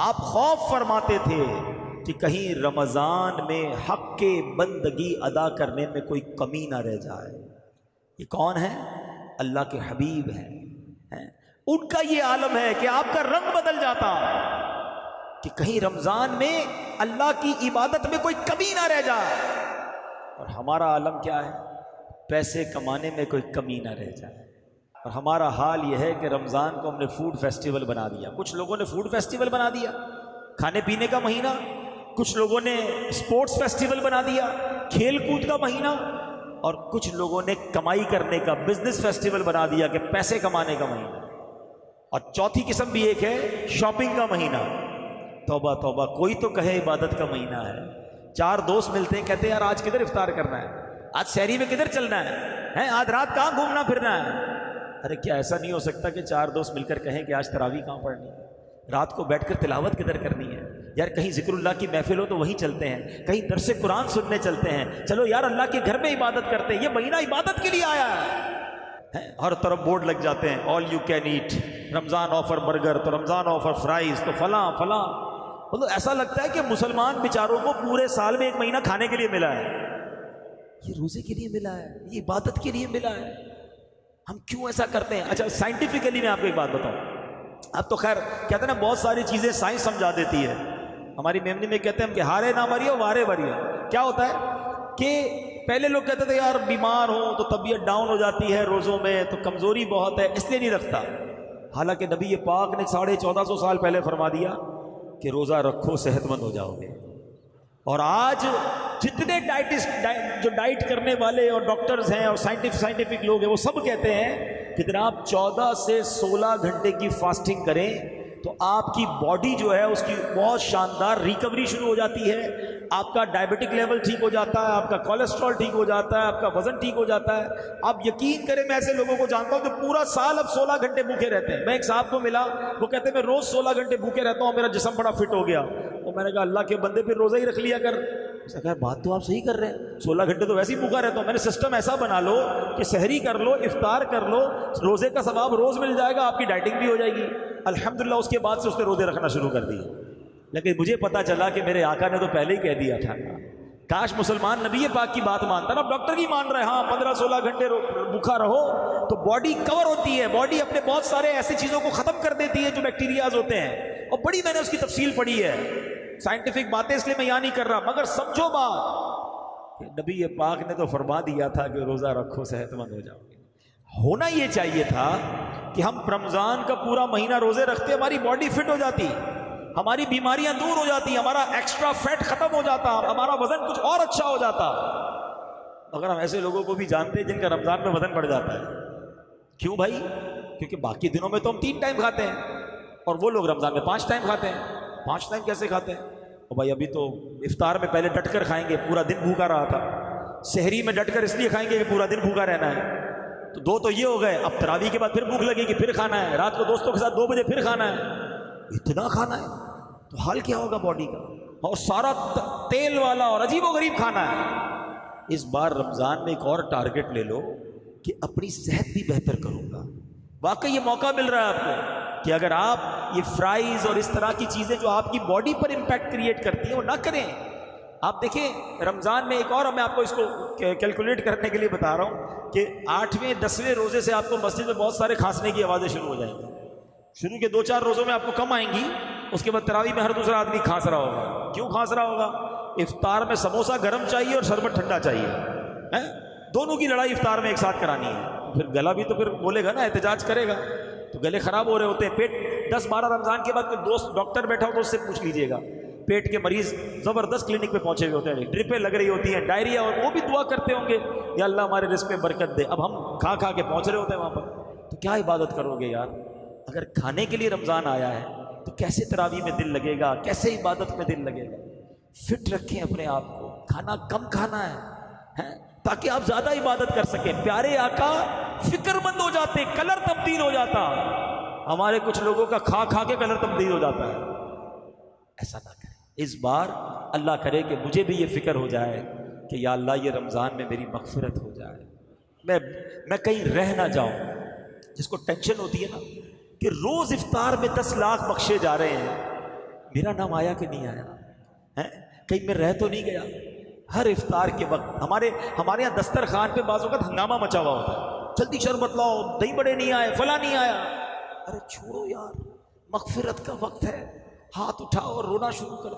آپ خوف فرماتے تھے کہ کہیں رمضان میں حق کے بندگی ادا کرنے میں کوئی کمی نہ رہ جائے۔ یہ کون ہے؟ اللہ کے حبیب ہیں۔ ان کا یہ عالم ہے کہ آپ کا رنگ بدل جاتا کہ کہیں رمضان میں اللہ کی عبادت میں کوئی کمی نہ رہ جائے۔ اور ہمارا عالم کیا ہے؟ پیسے کمانے میں کوئی کمی نہ رہ جائے۔ اور ہمارا حال یہ ہے کہ رمضان کو ہم نے فوڈ فیسٹیول بنا دیا۔ کچھ لوگوں نے فوڈ فیسٹیول بنا دیا، کھانے پینے کا مہینہ، کچھ لوگوں نے اسپورٹس فیسٹیول بنا دیا، کھیل کود کا مہینہ، اور کچھ لوگوں نے کمائی کرنے کا بزنس فیسٹیول بنا دیا کہ پیسے کمانے کا مہینہ۔ اور چوتھی قسم بھی ایک ہے، شاپنگ کا مہینہ۔ توبہ توبہ، کوئی تو کہے عبادت کا مہینہ ہے۔ چار دوست ملتے ہیں، کہتے ہیں یار آج کدھر افطار کرنا ہے، آج سحری میں کدھر چلنا ہے، آج رات کہاں گھومنا پھرنا ہے۔ ارے کیا ایسا نہیں ہو سکتا کہ چار دوست مل کر کہیں کہ آج تراویح کہاں پڑھنی ہے، رات کو بیٹھ کر تلاوت کدھر کرنی ہے، یار کہیں ذکر اللہ کی محفل ہو تو وہیں چلتے ہیں، کہیں درس قرآن سننے چلتے ہیں، چلو یار اللہ کے گھر میں عبادت کرتے ہیں۔ یہ مہینہ عبادت کے لیے آیا ہے۔ ہر طرف بورڈ لگ جاتے ہیں، all you can eat, Ramzan offer burger, تو رمضان آفر فرائز، تو فلاں فلاں۔ مطلب ایسا لگتا ہے کہ مسلمان بیچاروں کو پورے سال میں ایک مہینہ کھانے کے لیے ملا ہے، یہ روزے کے لیے ملا ہے، یہ عبادت کے لیے ملا ہے۔ ہم کیوں ایسا کرتے ہیں؟ اچھا سائنٹیفکلی میں آپ کو ایک بات بتاؤں، اب تو خیر کہتے ہیں نا بہت ساری چیزیں سائنس سمجھا دیتی ہے۔ ہماری میمنی میں کہتے ہیں کہ ہارے نہ مریو وارے مریو۔ کیا ہوتا ہے کہ پہلے لوگ کہتے تھے یار بیمار ہوں تو طبیعت ڈاؤن ہو جاتی ہے روزوں میں، تو کمزوری بہت ہے اس لیے نہیں رکھتا۔ حالانکہ نبی پاک نے 1450 سال پہلے فرما دیا کہ روزہ رکھو صحت مند ہو جاؤ گے۔ اور آج جتنے ڈائٹسٹ جو ڈائٹ کرنے والے اور ڈاکٹرز ہیں اور سائنٹیفک لوگ ہیں وہ سب کہتے ہیں کہ جناب 14 سے 16 گھنٹے کی فاسٹنگ کریں تو آپ کی باڈی جو ہے اس کی بہت شاندار ریکوری شروع ہو جاتی ہے، آپ کا ڈائبٹک لیول ٹھیک ہو جاتا ہے، آپ کا کولیسٹرول ٹھیک ہو جاتا ہے، آپ کا وزن ٹھیک ہو جاتا ہے۔ آپ یقین کریں میں ایسے لوگوں کو جانتا ہوں کہ پورا سال اب 16 گھنٹے بھوکے رہتے ہیں۔ میں ایک صاحب کو ملا، وہ کہتے ہیں میں روز 16 گھنٹے بھوکے رہتا ہوں، میرا جسم بڑا فٹ ہو گیا۔ تو میں نے کہا اللہ کے بندے پھر روزہ ہی رکھ لیا کر۔ اس نے کہا بات تو آپ صحیح کر رہے ہیں، 16 گھنٹے تو ویسے ہی بھوکا رہتا ہوں۔ میں نے سسٹم ایسا بنا لو کہ سحری کر لو، افطار کر لو، روزے کا ثواب روز مل جائے گا، آپ کی ڈائٹنگ بھی ہو جائے گی۔ الحمدللہ اس کے بعد سے اس نے روزے رکھنا شروع کر دیے۔ لیکن مجھے پتا چلا کہ میرے آقا نے تو پہلے ہی کہہ دیا تھا، کاش مسلمان نبی پاک کی بات مانتا نا۔ ڈاکٹر کی مان رہے، ہاں 15-16 گھنٹے بھوکا رہو تو باڈی کور ہوتی ہے، باڈی اپنے بہت سارے ایسی چیزوں کو ختم کر دیتی ہے جو بیکٹیریاز ہوتے ہیں، اور بڑی میں نے اس کی تفصیل پڑھی ہے۔ سائنٹیفک باتیں اس لیے میں یہاں نہیں کر رہا، مگر سمجھو بات کہ نبی پاک نے تو فرما دیا تھا کہ روزہ رکھو صحت مند ہو جاؤ گے۔ ہونا یہ چاہیے تھا کہ ہم رمضان کا پورا مہینہ روزے رکھتے، ہماری باڈی فٹ ہو جاتی، ہماری بیماریاں دور ہو جاتی، ہمارا ایکسٹرا فیٹ ختم ہو جاتا، ہمارا وزن کچھ اور اچھا ہو جاتا۔ مگر ہم ایسے لوگوں کو بھی جانتے ہیں جن کا رمضان میں وزن بڑھ جاتا ہے۔ کیوں بھائی؟ کیونکہ باقی دنوں میں تو ہم 3 ٹائم کھاتے ہیں اور وہ لوگ رمضان میں 5 ٹائم کھاتے ہیں۔ 5 ٹائم کیسے کھاتے ہیں؟ اور بھائی ابھی تو افطار میں پہلے ڈٹ کر کھائیں گے، پورا دن بھوکا رہا تھا، سحری میں ڈٹ کر اس لیے کھائیں گے کہ پورا دن بھوکا رہنا ہے، تو 2 تو یہ ہو گئے، اب تراویح کے بعد پھر بھوک لگے گی، پھر کھانا ہے، رات کو دوستوں کے ساتھ 2 بجے پھر کھانا ہے، اتنا کھانا ہے تو حال کیا ہوگا باڈی کا، اور سارا تیل والا اور عجیب و غریب کھانا ہے۔ اس بار رمضان میں ایک اور ٹارگٹ لے لو کہ اپنی صحت بھی بہتر کروں گا۔ واقعی یہ موقع مل رہا ہے آپ کو کہ اگر آپ یہ فرائز اور اس طرح کی چیزیں جو آپ کی باڈی پر امپیکٹ کریٹ کرتی ہیں وہ نہ کریں۔ آپ دیکھیں رمضان میں ایک اور میں آپ کو اس کو کیلکولیٹ کرنے کے لیے بتا رہا ہوں کہ 8ویں 10ویں روزے سے آپ کو مسجد میں بہت سارے کھانسنے کی آوازیں شروع ہو جائیں گی۔ شروع کے 2-4 روزوں میں آپ کو کم آئیں گی، اس کے بعد تراویح میں ہر دوسرا آدمی کھانس رہا ہوگا۔ کیوں کھانس رہا ہوگا؟ افطار میں سموسہ گرم چاہیے اور شربت ٹھنڈا چاہیے، دونوں کی لڑائی افطار میں ایک ساتھ کرانی ہے۔ پھر گلا بھی تو پھر بولے گا نا، احتجاج کرے گا، تو گلے خراب ہو رہے ہوتے ہیں۔ پیٹ 10-12 رمضان کے بعد کوئی دوست ڈاکٹر بیٹھا ہو تو اس سے پوچھ لیجئے گا پیٹ کے مریض زبردست کلینک پہ پہنچے ہوئے ہوتے ہیں، ڈرپیں لگ رہی ہوتی ہیں، ڈائریا، اور وہ بھی دعا کرتے ہوں گے یا اللہ ہمارے رزق میں برکت دے. اب ہم کھا کھا کے پہنچ رہے ہوتے ہیں وہاں پر. تو کیا عبادت کرو گے یار؟ اگر کھانے کے لیے رمضان آیا ہے تو کیسے تراویح میں دل لگے گا، کیسے عبادت میں دل لگے گا؟ فٹ رکھیں اپنے آپ کو، کھانا کم کھانا ہے تاکہ آپ زیادہ عبادت کر سکیں. پیارے آقا فکر مند ہو جاتے، کلر تبدیل ہو جاتا. ہمارے کچھ لوگوں کا کھا کھا کے کلر تبدیل ہو جاتا ہے. ایسا نہ کریں. اس بار اللہ کرے کہ مجھے بھی یہ فکر ہو جائے کہ یا اللہ یہ رمضان میں میری مغفرت ہو جائے، میں کہیں رہ نہ جاؤں. جس کو ٹینشن ہوتی ہے نا کہ روز افطار میں 10 لاکھ بخشے جا رہے ہیں، میرا نام آیا کہ نہیں آیا، کہیں میں رہ تو نہیں گیا. ہر افطار کے وقت ہمارے یہاں دسترخوان پہ بعض اوقات ہنگامہ مچا ہوا ہوتا ہے، جلدی شربت لاؤ، دہی بڑے نہیں آئے، فلاں نہیں آیا. ارے چھوڑو یار، مغفرت کا وقت ہے. ہاتھ اٹھاؤ اور رونا شروع کرو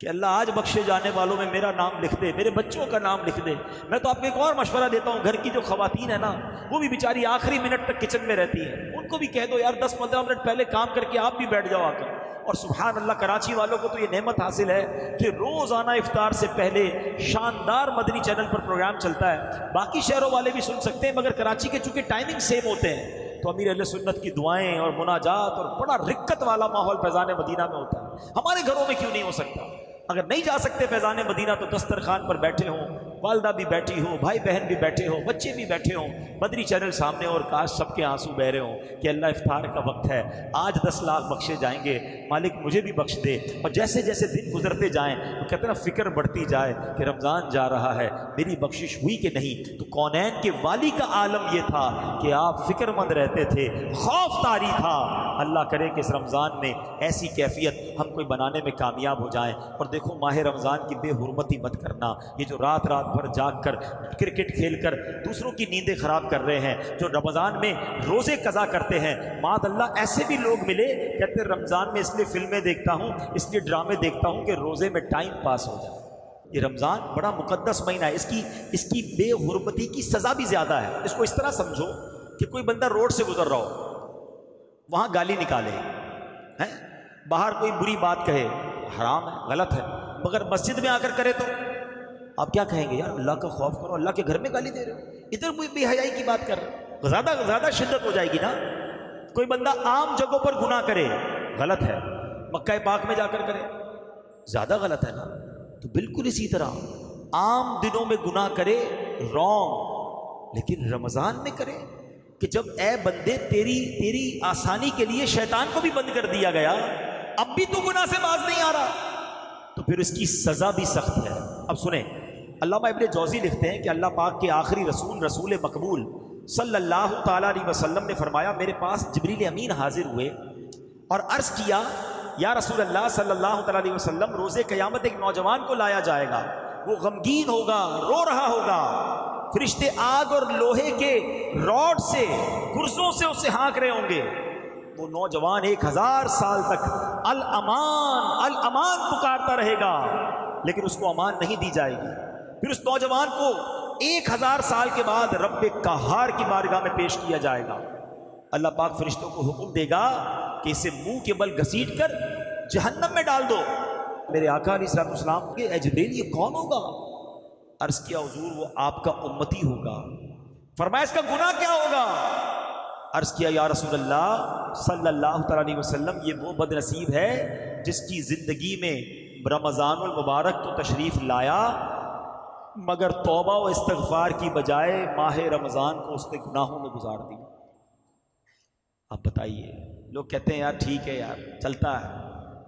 کہ اللہ آج بخشے جانے والوں میں میرا نام لکھ دے، میرے بچوں کا نام لکھ دے. میں تو آپ کو ایک اور مشورہ دیتا ہوں، گھر کی جو خواتین ہیں نا، وہ بھی بیچاری آخری منٹ تک کچن میں رہتی ہیں، ان کو بھی کہہ دو یار 10-15 منٹ پہلے کام کر کے آپ بھی بیٹھ جاؤ آ کر. اور سبحان اللہ، کراچی والوں کو تو یہ نعمت حاصل ہے کہ روزانہ افطار سے پہلے شاندار مدنی چینل پر پروگرام چلتا ہے. باقی شہروں والے بھی سن سکتے ہیں، مگر کراچی کے چونکہ ٹائمنگ سیم ہوتے ہیں تو امیر اہل سنت کی دعائیں اور مناجات اور بڑا رکت والا ماحول فیضان مدینہ میں ہوتا ہے. ہمارے گھروں میں کیوں نہیں ہو سکتا؟ اگر نہیں جا سکتے فیضان مدینہ تو دسترخوان پر بیٹھے ہوں، والدہ بھی بیٹھی ہو، بھائی بہن بھی بیٹھے ہو، بچے بھی بیٹھے ہوں، مدنی چینل سامنے، اور کاش سب کے آنسو بہ رہے ہوں کہ اللہ افطار کا وقت ہے، آج 10 لاکھ بخشے جائیں گے، مالک مجھے بھی بخش دے. اور جیسے جیسے دن گزرتے جائیں وہ کہتے ہیں نا، فکر بڑھتی جائے کہ رمضان جا رہا ہے، میری بخشش ہوئی کہ نہیں. تو کونین کے والی کا عالم یہ تھا کہ آپ فکر مند رہتے تھے، خوف طاری تھا. اللہ کرے کہ اس رمضان میں ایسی کیفیت ہم کوئی بنانے میں کامیاب ہو جائیں. اور دیکھو ماہ رمضان کی بے حرمتی مت کرنا. یہ جو رات بھر جاگ کر کرکٹ کھیل کر دوسروں کی نیندیں خراب کر رہے ہیں، جو رمضان میں روزے قضا کرتے ہیں، معاذ اللہ ایسے بھی لوگ ملے کہتے ہیں رمضان میں اس لیے فلمیں دیکھتا ہوں، اس لیے ڈرامے دیکھتا ہوں کہ روزے میں ٹائم پاس ہو جائے. یہ رمضان بڑا مقدس مہینہ ہے، اس کی بے حرمتی کی سزا بھی زیادہ ہے. اس کو اس طرح سمجھو کہ کوئی بندہ روڈ سے گزر رہا ہو، وہاں گالی نکالے، باہر کوئی بری بات کہے، حرام ہے، غلط ہے، مگر مسجد میں آ کر کرے تو آپ کیا کہیں گے؟ یار اللہ کا خوف کرو، اللہ کے گھر میں گالی دے رہے ہو، ادھر کوئی بے حیائی کی بات کر رہے ہو، زیادہ شدت ہو جائے گی نا. کوئی بندہ عام جگہوں پر گناہ کرے، غلط ہے، مکہ پاک میں جا کر کرے، زیادہ غلط ہے نا. تو بالکل اسی طرح عام دنوں میں گناہ کرے، رونگ، لیکن رمضان میں کرے کہ جب اے بندے تیری آسانی کے لیے شیطان کو بھی بند کر دیا گیا، اب بھی تو گناہ سے باز نہیں آ رہا، تو پھر اس کی سزا بھی سخت ہے. اب سنیں، علامہ ابن جوزی لکھتے ہیں کہ اللہ پاک کے آخری رسول مقبول صلی اللہ تعالیٰ علیہ وسلم نے فرمایا، میرے پاس جبریل امین حاضر ہوئے اور عرض کیا، یا رسول اللہ صلی اللہ تعالیٰ علیہ وسلم، روز قیامت ایک نوجوان کو لایا جائے گا، وہ غمگین ہوگا، رو رہا ہوگا، فرشتے آگ اور لوہے کے راڈ سے، گرزوں سے اسے ہانک رہے ہوں گے. وہ نوجوان 1000 سال تک الامان پکارتا رہے گا، لیکن اس کو امان نہیں دی جائے گی. پھر اس نوجوان کو 1000 سال کے بعد رب قہار کی بارگاہ میں پیش کیا جائے گا. اللہ پاک فرشتوں کو حکم دے گا کہ اسے منہ کے بل گھسیٹ کر جہنم میں ڈال دو. میرے آقا علیہ الصلوۃ والسلام کے، اے جبریل یہ کون ہوگا؟ عرض کیا حضور وہ آپ کا امتی ہوگا. فرمایا اس کا گناہ کیا ہوگا؟ عرض کیا یا رسول اللہ صلی اللہ تعالیٰ علیہ وسلم، یہ وہ بد نصیب ہے جس کی زندگی میں رمضان المبارک تو تشریف لایا، مگر توبہ و استغفار کی بجائے ماہ رمضان کو اس نے گناہوں میں گزار دیا. اب بتائیے، لوگ کہتے ہیں یار ٹھیک ہے یار چلتا ہے،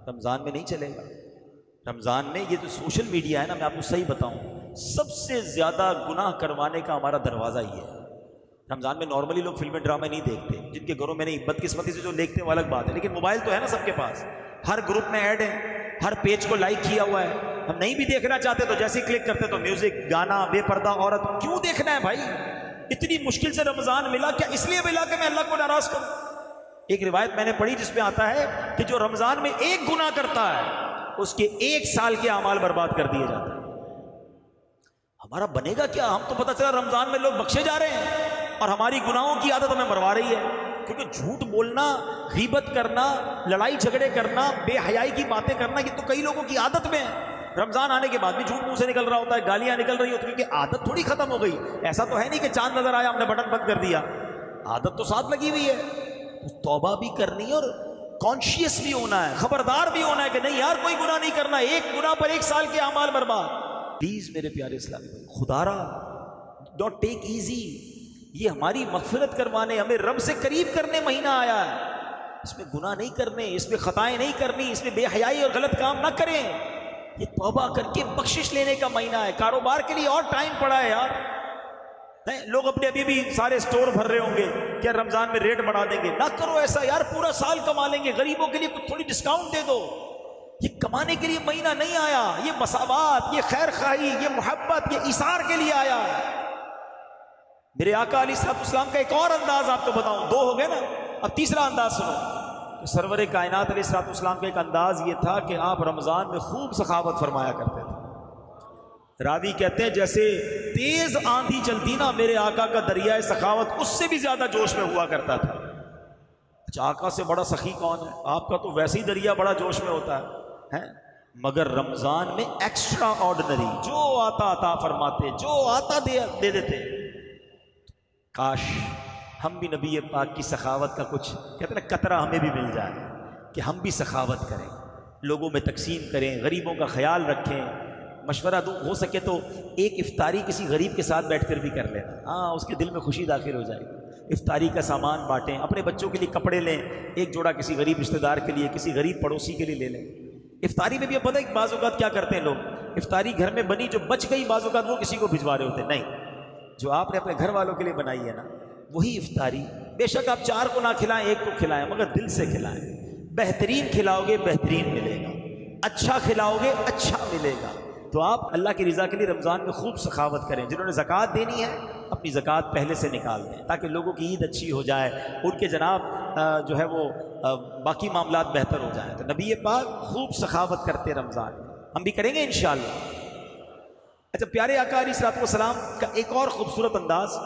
رمضان میں نہیں چلے گا. رمضان میں یہ جو سوشل میڈیا ہے نا، میں آپ کو صحیح بتاؤں، سب سے زیادہ گناہ کروانے کا ہمارا دروازہ ہی ہے. رمضان میں نارملی لوگ فلمیں ڈرامے نہیں دیکھتے، جن کے گھروں میں نہیں، بدقسمتی سے جو دیکھتے ہیں وہ الگ بات ہے، لیکن موبائل تو ہے نا سب کے پاس، ہر گروپ میں ایڈ ہے، ہر پیج کو لائک کیا ہوا ہے. ہم نہیں بھی دیکھنا چاہتے تو جیسے ہی کلک کرتے تو میوزک، گانا، بے پردہ عورت. کیوں دیکھنا ہے بھائی؟ اتنی مشکل سے رمضان ملا، کیا اس لیے ملا کہ میں اللہ کو ناراض کروں؟ ایک روایت میں نے پڑھی جس میں آتا ہے کہ جو رمضان میں ایک گناہ کرتا ہے اس کے 1 سال کے اعمال برباد کر دیے جاتے ہیں. ہمارا بنے گا کیا؟ ہم تو پتہ چلا رمضان میں لوگ بخشے جا رہے ہیں اور ہماری گناہوں کی عادت ہمیں مروا رہی ہے کیونکہ جھوٹ بولنا، غیبت کرنا، لڑائی جھگڑے کرنا، بے حیائی کی باتیں کرنا، یہ تو کئی لوگوں کی عادت میں ہے۔ رمضان آنے کے بعد بھی جھوٹ منہ سے نکل رہا ہوتا ہے، گالیاں نکل رہی ہوتی ہیں، کیونکہ عادت تھوڑی ختم ہو گئی۔ ایسا تو ہے نہیں کہ چاند نظر آیا ہم نے بٹن بند کر دیا، عادت تو ساتھ لگی ہوئی ہے۔ تو توبہ بھی کرنی ہے اور کانشیس بھی ہونا ہے، خبردار بھی ہونا ہے کہ نہیں یار کوئی گناہ نہیں کرنا، ایک گناہ پر 1 سال کے اعمال برباد۔ پلیز میرے پیارے اسلامی بھائی، خدا را ڈونٹ ٹیک ایزی، یہ ہماری مغفرت کروانے، ہمیں رب سے قریب کرنے مہینہ آیا ہے، اس میں گناہ نہیں کرنے، اس میں خطائیں نہیں کرنی، اس میں بے حیائی اور غلط کام نہ کریں، یہ توبہ کر کے بخشش لینے کا مہینہ ہے۔ کاروبار کے لیے اور ٹائم پڑا ہے یار، لوگ اپنے ابھی بھی سارے سٹور بھر رہے ہوں گے، کیا رمضان میں ریٹ بڑھا دیں گے؟ نہ کرو ایسا یار، پورا سال کما لیں گے، غریبوں کے لیے کچھ تھوڑی ڈسکاؤنٹ دے دو۔ یہ کمانے کے لیے مہینہ نہیں آیا، یہ مساوات، یہ خیر خواہی، یہ محبت، یہ ایثار کے لیے آیا ہے۔ میرے آقا علیہ الصلوۃ والسلام کا ایک اور انداز آپ کو بتاؤں، 2 ہو گئے نا، اب تیسرا انداز سنو۔ سرور کائنات علیہ الصلوۃ والسلام کا ایک انداز یہ تھا کہ آپ رمضان میں خوب سخاوت فرمایا کرتے تھے۔ راوی کہتے ہیں جیسے تیز آندھی چلتی نا، میرے آقا کا دریائے سخاوت اس سے بھی زیادہ جوش میں ہوا کرتا تھا۔ اچھا، آقا سے بڑا سخی کون ہے؟ آپ کا تو ویسے ہی دریا بڑا جوش میں ہوتا ہے، مگر رمضان میں ایکسٹرا آرڈنری، جو آتا عطا فرماتے، جو آتا دے دیتے۔ کاش ہم بھی نبی پاک کی سخاوت کا کچھ کہتے ہیں نا قطرہ ہمیں بھی مل جائے، کہ ہم بھی سخاوت کریں، لوگوں میں تقسیم کریں، غریبوں کا خیال رکھیں۔ مشورہ دوں، ہو سکے تو ایک افطاری کسی غریب کے ساتھ بیٹھ کر بھی کر لینا، ہاں اس کے دل میں خوشی داخل ہو جائے گی۔ افطاری کا سامان بانٹیں، اپنے بچوں کے لیے کپڑے لیں، ایک جوڑا کسی غریب رشتہ دار کے لیے، کسی غریب پڑوسی کے لیے لے لیں۔ افطاری میں بھی اب پتہ ہے بعض اوقات کیا کرتے ہیں لوگ، افطاری گھر میں بنی جو بچ گئی بعض اوقات وہ کسی کو بھجوا رہے ہوتے ہیں۔ نہیں، جو آپ نے اپنے گھر والوں کے لیے بنائی ہے نا، وہی افطاری، بے شک آپ 4 کو نہ کھلائیں، 1 کو کھلائیں، مگر دل سے کھلائیں۔ بہترین کھلاؤ گے بہترین ملے گا، اچھا کھلاؤ گے اچھا ملے گا۔ تو آپ اللہ کی رضا کے لیے رمضان میں خوب سخاوت کریں۔ جنہوں نے زکوٰۃ دینی ہے اپنی زکوٰۃ پہلے سے نکال دیں، تاکہ لوگوں کی عید اچھی ہو جائے، ان کے جناب جو ہے وہ باقی معاملات بہتر ہو جائیں۔ تو نبی پاک خوب سخاوت کرتے رمضان میں، ہم بھی کریں گے انشاءاللہ۔ اچھا، پیارے آقا علیہ الصلوۃ والسلام کا ایک اور خوبصورت انداز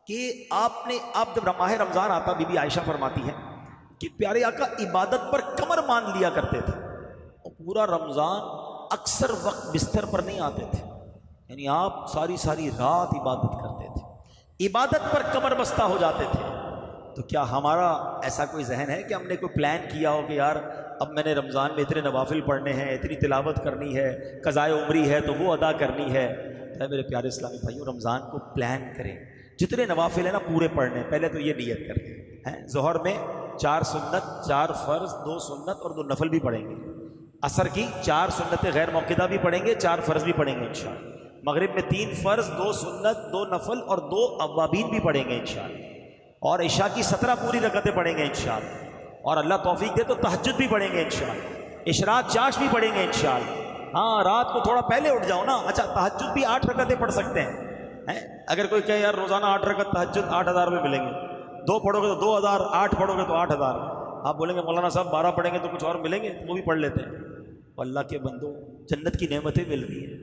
کہ آپ جب ماہ رمضان آتا، بی بی عائشہ فرماتی ہے کہ پیارے آقا عبادت پر کمر مان لیا کرتے تھے، اور پورا رمضان اکثر وقت بستر پر نہیں آتے تھے، یعنی آپ ساری رات عبادت کرتے تھے، عبادت پر کمر بستہ ہو جاتے تھے۔ تو کیا ہمارا ایسا کوئی ذہن ہے کہ ہم نے کوئی پلان کیا ہو کہ یار اب میں نے رمضان میں اتنے نوافل پڑھنے ہیں، اتنی تلاوت کرنی ہے، قضائے عمری ہے تو وہ ادا کرنی ہے؟ میرے پیارے اسلامی بھائیوں، رمضان کو پلان کریں، جتنے نوافل ہیں نا پورے پڑھنے۔ پہلے تو یہ نیت کریں، ظہر میں 4 سنت، 4 فرض، 2 سنت اور 2 نفل بھی پڑھیں گے۔ عصر کی 4 سنتیں غیر موقدہ بھی پڑھیں گے، 4 فرض بھی پڑھیں گے انشاءاللہ۔ مغرب میں 3 فرض، 2 سنت، 2 نفل اور 2 اوابین بھی پڑھیں گے انشاءاللہ۔ اور عشاء کی 17 پوری رکعتیں پڑھیں گے انشاءاللہ، اور اللہ توفیق دے تو تہجد بھی پڑھیں گے انشاءاللہ، اشراق چاش بھی پڑھیں گے انشاءاللہ۔ ہاں، رات کو تھوڑا پہلے اٹھ جاؤ نا۔ اچھا، تہجد بھی 8 رکعتیں پڑھ سکتے ہیں۔ اگر کوئی کہے یار روزانہ 8 رکعت تہجد 8,000 روپے ملیں گے، 2 پڑھو گے تو 2,000، 8 پڑھو گے تو 8,000۔ آپ بولیں گے مولانا صاحب 12 پڑھیں گے تو کچھ اور ملیں گے، وہ بھی پڑھ لیتے ہیں۔ اللہ کے بندو، جنت کی نعمتیں مل رہی ہیں۔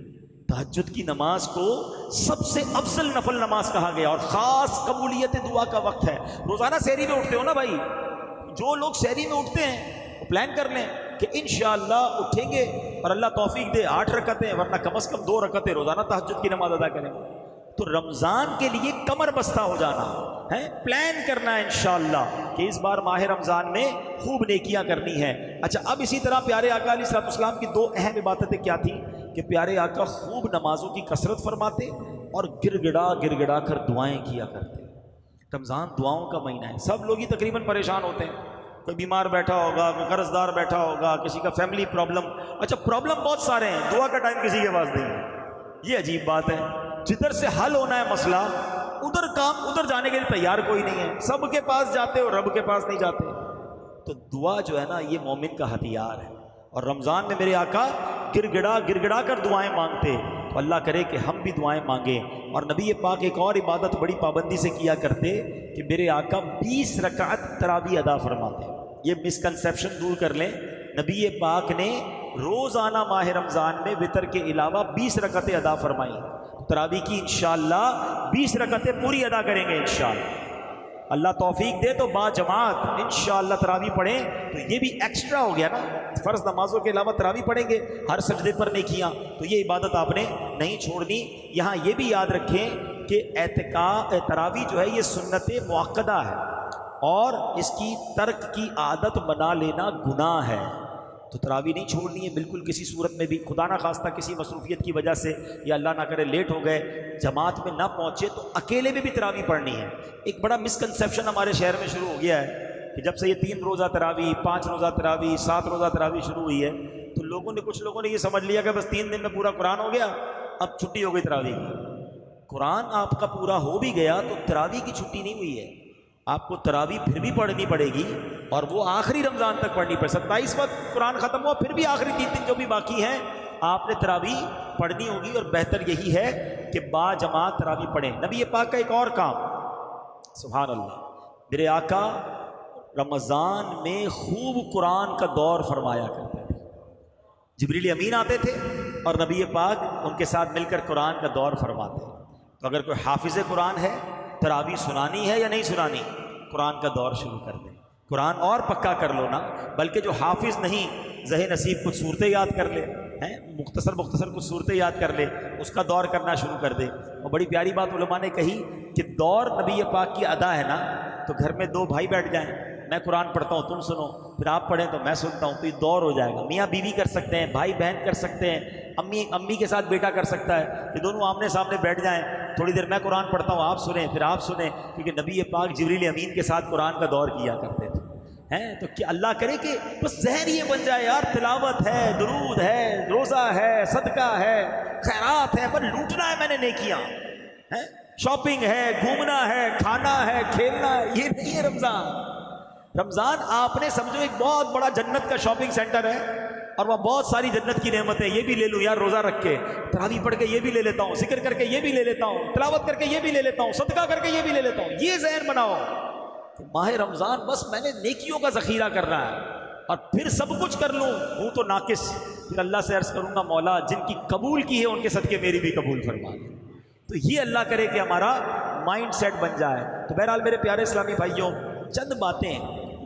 تہجد کی نماز کو سب سے افضل نفل نماز کہا گیا، اور خاص قبولیت دعا کا وقت ہے۔ روزانہ سحری میں اٹھتے ہو نا بھائی، جو لوگ سحری میں اٹھتے ہیں وہ پلان کر لیں کہ انشاءاللہ اٹھیں گے اور اللہ توفیق دے 8 رکعتیں، ورنہ کم از کم 2 رکعتیں روزانہ تہجد کی نماز ادا کریں گے۔ تو رمضان کے لیے کمر بستہ ہو جانا ہے، پلان کرنا ہے انشاءاللہ کہ اس بار ماہ رمضان میں خوب نیکیاں کرنی ہے۔ اچھا، اب اسی طرح پیارے آقا علیہ الصلوۃ والسلام کی 2 اہم عبادتیں کیا تھیں کہ پیارے آقا خوب نمازوں کی کثرت فرماتے اور گر گڑا کر دعائیں کیا کرتے۔ رمضان دعاؤں کا مہینہ ہے، سب لوگ ہی تقریباً پریشان ہوتے ہیں، کوئی بیمار بیٹھا ہوگا، کوئی قرض دار بیٹھا ہوگا، کسی کا فیملی پرابلم۔ اچھا، پرابلم بہت سارے ہیں، دعا کا ٹائم کسی کے پاس نہیں ہے۔ یہ عجیب بات ہے، جدھر سے حل ہونا ہے مسئلہ ادھر جانے کے لیے تیار کوئی نہیں ہے، سب کے پاس جاتے اور رب کے پاس نہیں جاتے۔ تو دعا جو ہے نا، یہ مومن کا ہتھیار ہے، اور رمضان میں میرے آقا گر گڑا کر دعائیں مانگتے۔ تو اللہ کرے کہ ہم بھی دعائیں مانگیں۔ اور نبی پاک ایک اور عبادت بڑی پابندی سے کیا کرتے کہ میرے آقا 20 رکعت تراویح ادا فرماتے۔ یہ مسکنسیپشن دور کر لیں، نبی پاک نے روزانہ ماہ رمضان میں وتر کے علاوہ 20 رکعتیں ادا فرمائیں۔ تراویح کی انشاءاللہ 20 رکعتیں پوری ادا کریں گے انشاءاللہ۔ اللہ توفیق دے تو با جماعت انشاءاللہ تراویح پڑھیں. تو یہ بھی ایکسٹرا ہو گیا نا, فرض نمازوں کے علاوہ تراویح پڑھیں گے, ہر سجدے پر نیکیاں, تو یہ عبادت آپ نے نہیں چھوڑنی. یہاں یہ بھی یاد رکھیں کہ تراویح جو ہے یہ سنت مؤکدہ ہے, اور اس کی ترک کی عادت بنا لینا گناہ ہے. تو تراویح نہیں چھوڑنی ہے بالکل کسی صورت میں بھی. خدا نہ خواستہ کسی مصروفیت کی وجہ سے یا اللہ نہ کرے لیٹ ہو گئے, جماعت میں نہ پہنچے, تو اکیلے میں بھی تراویح پڑھنی ہے. ایک بڑا مسکنسیپشن ہمارے شہر میں شروع ہو گیا ہے کہ جب سے یہ 3 روزہ تراویح, 5 روزہ تراویح, 7 روزہ تراویح شروع ہوئی ہے, تو کچھ لوگوں نے یہ سمجھ لیا کہ بس 3 دن میں پورا قرآن ہو گیا, اب چھٹی ہو گئی تراویح کی. قرآن آپ کا پورا ہو بھی گیا تو تراویح کی چھٹی نہیں ہوئی ہے. آپ کو تراویح پھر بھی پڑھنی پڑے گی, اور وہ آخری رمضان تک پڑھنی پڑے. 27 وقت قرآن ختم ہوا, پھر بھی آخری 3 دن جو بھی باقی ہیں آپ نے تراویح پڑھنی ہوگی, اور بہتر یہی ہے کہ با جماعت تراویح پڑھیں. نبی پاک کا ایک اور کام, سبحان اللہ, میرے آقا رمضان میں خوب قرآن کا دور فرمایا کرتے تھے. جبریل امین آتے تھے اور نبی پاک ان کے ساتھ مل کر قرآن کا دور فرماتے. تو اگر کوئی حافظ قرآن ہے, تراویح سنانی ہے یا نہیں سنانی, قرآن کا دور شروع کر دیں. قرآن اور پکا کر لو نا, بلکہ جو حافظ نہیں ذہن نصیب کچھ صورتیں یاد کر لے, مختصر کچھ صورتیں یاد کر لے, اس کا دور کرنا شروع کر دے. اور بڑی پیاری بات علماء نے کہی کہ دور نبی پاک کی ادا ہے نا, تو گھر میں 2 بھائی بیٹھ جائیں, میں قرآن پڑھتا ہوں تم سنو, پھر آپ پڑھیں تو میں سنتا ہوں, تو یہ دور ہو جائے گا. میاں بیوی کر سکتے ہیں, بھائی بہن کر سکتے ہیں, امی کے ساتھ بیٹا کر سکتا ہے, کہ دونوں آمنے سامنے بیٹھ جائیں, تھوڑی دیر میں قرآن پڑھتا ہوں, آپ سنیں, پھر آپ سنیں, کیونکہ نبی پاک جبریل امین کے ساتھ قرآن کا دور کیا کرتے تھے. تو کیا اللہ کرے کہ بس ذہن یہ بن جائے یار, تلاوت ہے, درود ہے, روزہ ہے, صدقہ ہے, خیرات ہے, پر لوٹنا ہے میں نے نیکیاں, شاپنگ ہے, گھومنا ہے, کھانا ہے, کھیلنا ہے, یہ نہیں ہے رمضان. رمضان آپ نے سمجھو ایک بہت بڑا جنت کا شاپنگ سینٹر ہے, اور وہاں بہت ساری جنت کی نعمتیں, یہ بھی لے لوں یار روزہ رکھ کے, تراویح پڑھ کے یہ بھی لے لیتا ہوں, ذکر کر کے یہ بھی لے لیتا ہوں, تلاوت کر کے یہ بھی لے لیتا ہوں, صدقہ کر کے یہ بھی لے لیتا ہوں. یہ ذہن بناؤ کہ ماہ رمضان بس میں نے نیکیوں کا ذخیرہ کرنا ہے, اور پھر سب کچھ کر لوں, ہوں تو ناقص. پھر اللہ سے عرض کروں گا مولا جن کی قبول کی ہے ان کے صدقے میری بھی قبول فرما دے. تو یہ اللہ کرے کہ ہمارا مائنڈ سیٹ بن جائے. تو بہرحال میرے پیارے اسلامی بھائیوں, چند باتیں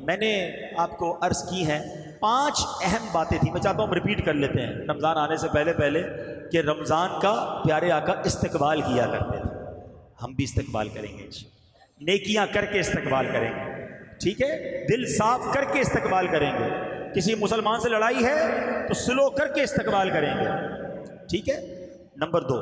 میں نے آپ کو عرض کی ہیں, 5 اہم باتیں تھیں. میں چاہتا ہوں رپیٹ کر لیتے ہیں رمضان آنے سے پہلے کہ رمضان کا پیارے آقا استقبال کیا کرتے تھے. ہم بھی استقبال کریں گے, نیکیاں کر کے استقبال کریں گے, ٹھیک ہے, دل صاف کر کے استقبال کریں گے. کسی مسلمان سے لڑائی ہے تو سلو کر کے استقبال کریں گے, ٹھیک ہے. نمبر 2,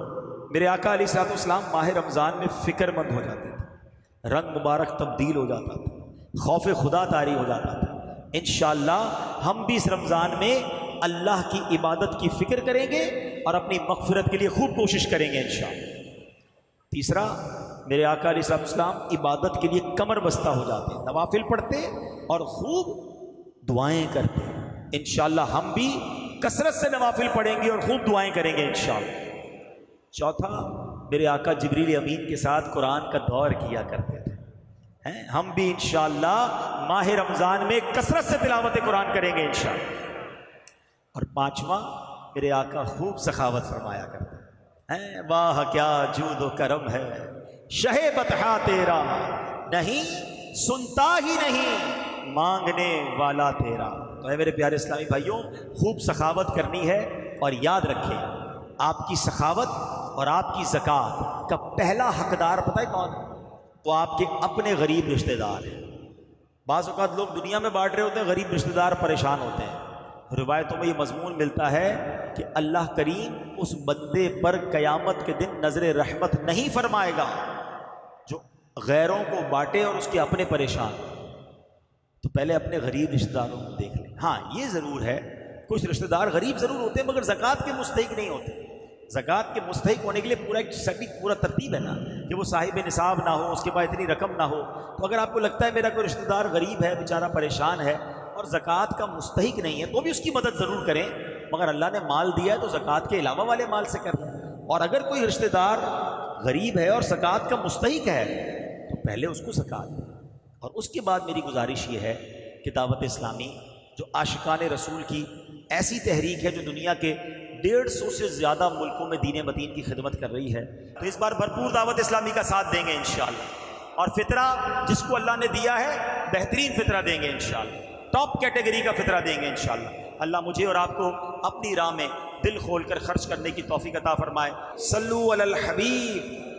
میرے آقا علیہ الصلوۃ والسلام ماہ رمضان میں فکر مند ہو جاتے تھے, رنگ مبارک تبدیل ہو جاتا تھا, خوف خدا طاری ہو جاتا تھا. انشاءاللہ ہم بھی اس رمضان میں اللہ کی عبادت کی فکر کریں گے اور اپنی مغفرت کے لیے خوب کوشش کریں گے انشاءاللہ. تیسرا, میرے آقا علیہ الصلوۃ والسلام عبادت کے لیے کمر بستہ ہو جاتے, نوافل پڑھتے اور خوب دعائیں کرتے. انشاءاللہ ہم بھی کثرت سے نوافل پڑھیں گے اور خوب دعائیں کریں گے انشاءاللہ. چوتھا, میرے آقا جبریل امین کے ساتھ قرآن کا دور کیا کرتے تھے, ہم بھی انشاءاللہ ماہ رمضان میں کثرت سے تلاوت قرآن کریں گے انشاءاللہ. اور 5واں, میرے آقا خوب سخاوت فرمایا کرتے ہیں. واہ کیا جود و کرم ہے شہ بطحا تیرا, نہیں سنتا ہی نہیں مانگنے والا تیرا. تو اے میرے پیارے اسلامی بھائیوں, خوب سخاوت کرنی ہے, اور یاد رکھیں آپ کی سخاوت اور آپ کی زکوٰۃ کا پہلا حقدار پتہ ہے کون ہے؟ وہ آپ کے اپنے غریب رشتہ دار ہیں. بعض اوقات لوگ دنیا میں بانٹ رہے ہوتے ہیں, غریب رشتہ دار پریشان ہوتے ہیں. روایتوں میں یہ مضمون ملتا ہے کہ اللہ کریم اس بندے پر قیامت کے دن نظر رحمت نہیں فرمائے گا جو غیروں کو بانٹے اور اس کے اپنے پریشان. تو پہلے اپنے غریب رشتہ داروں کو دیکھ لیں. ہاں یہ ضرور ہے کچھ رشتہ دار غریب ضرور ہوتے ہیں مگر زکوٰۃ کے مستحق نہیں ہوتے. زکوٰۃ کے مستحق ہونے کے لیے پورا ترتیب ہے نا, کہ وہ صاحب نصاب نہ ہو, اس کے پاس اتنی رقم نہ ہو. تو اگر آپ کو لگتا ہے میرا کوئی رشتہ دار غریب ہے, بیچارہ پریشان ہے اور زکوٰۃ کا مستحق نہیں ہے, تو بھی اس کی مدد ضرور کریں, مگر اللہ نے مال دیا ہے تو زکوٰۃ کے علاوہ والے مال سے کر لیں. اور اگر کوئی رشتہ دار غریب ہے اور زکوٰۃ کا مستحق ہے تو پہلے اس کو زکوٰۃ دیں. اور اس کے بعد میری گزارش یہ ہے کہ دعوت اسلامی جو عاشقان رسول کی ایسی تحریک ہے جو دنیا کے 150 سے زیادہ ملکوں میں دین متین کی خدمت کر رہی ہے, تو اس بار بھرپور دعوت اسلامی کا ساتھ دیں گے انشاءاللہ. اور فطرہ جس کو اللہ نے دیا ہے بہترین فطرہ دیں گے انشاءاللہ، ٹاپ کیٹیگری کا فطرہ دیں گے انشاءاللہ۔ اللہ مجھے اور آپ کو اپنی راہ میں دل کھول کر خرچ کرنے کی توفیق عطا فرمائے۔ صلو علی الحبیب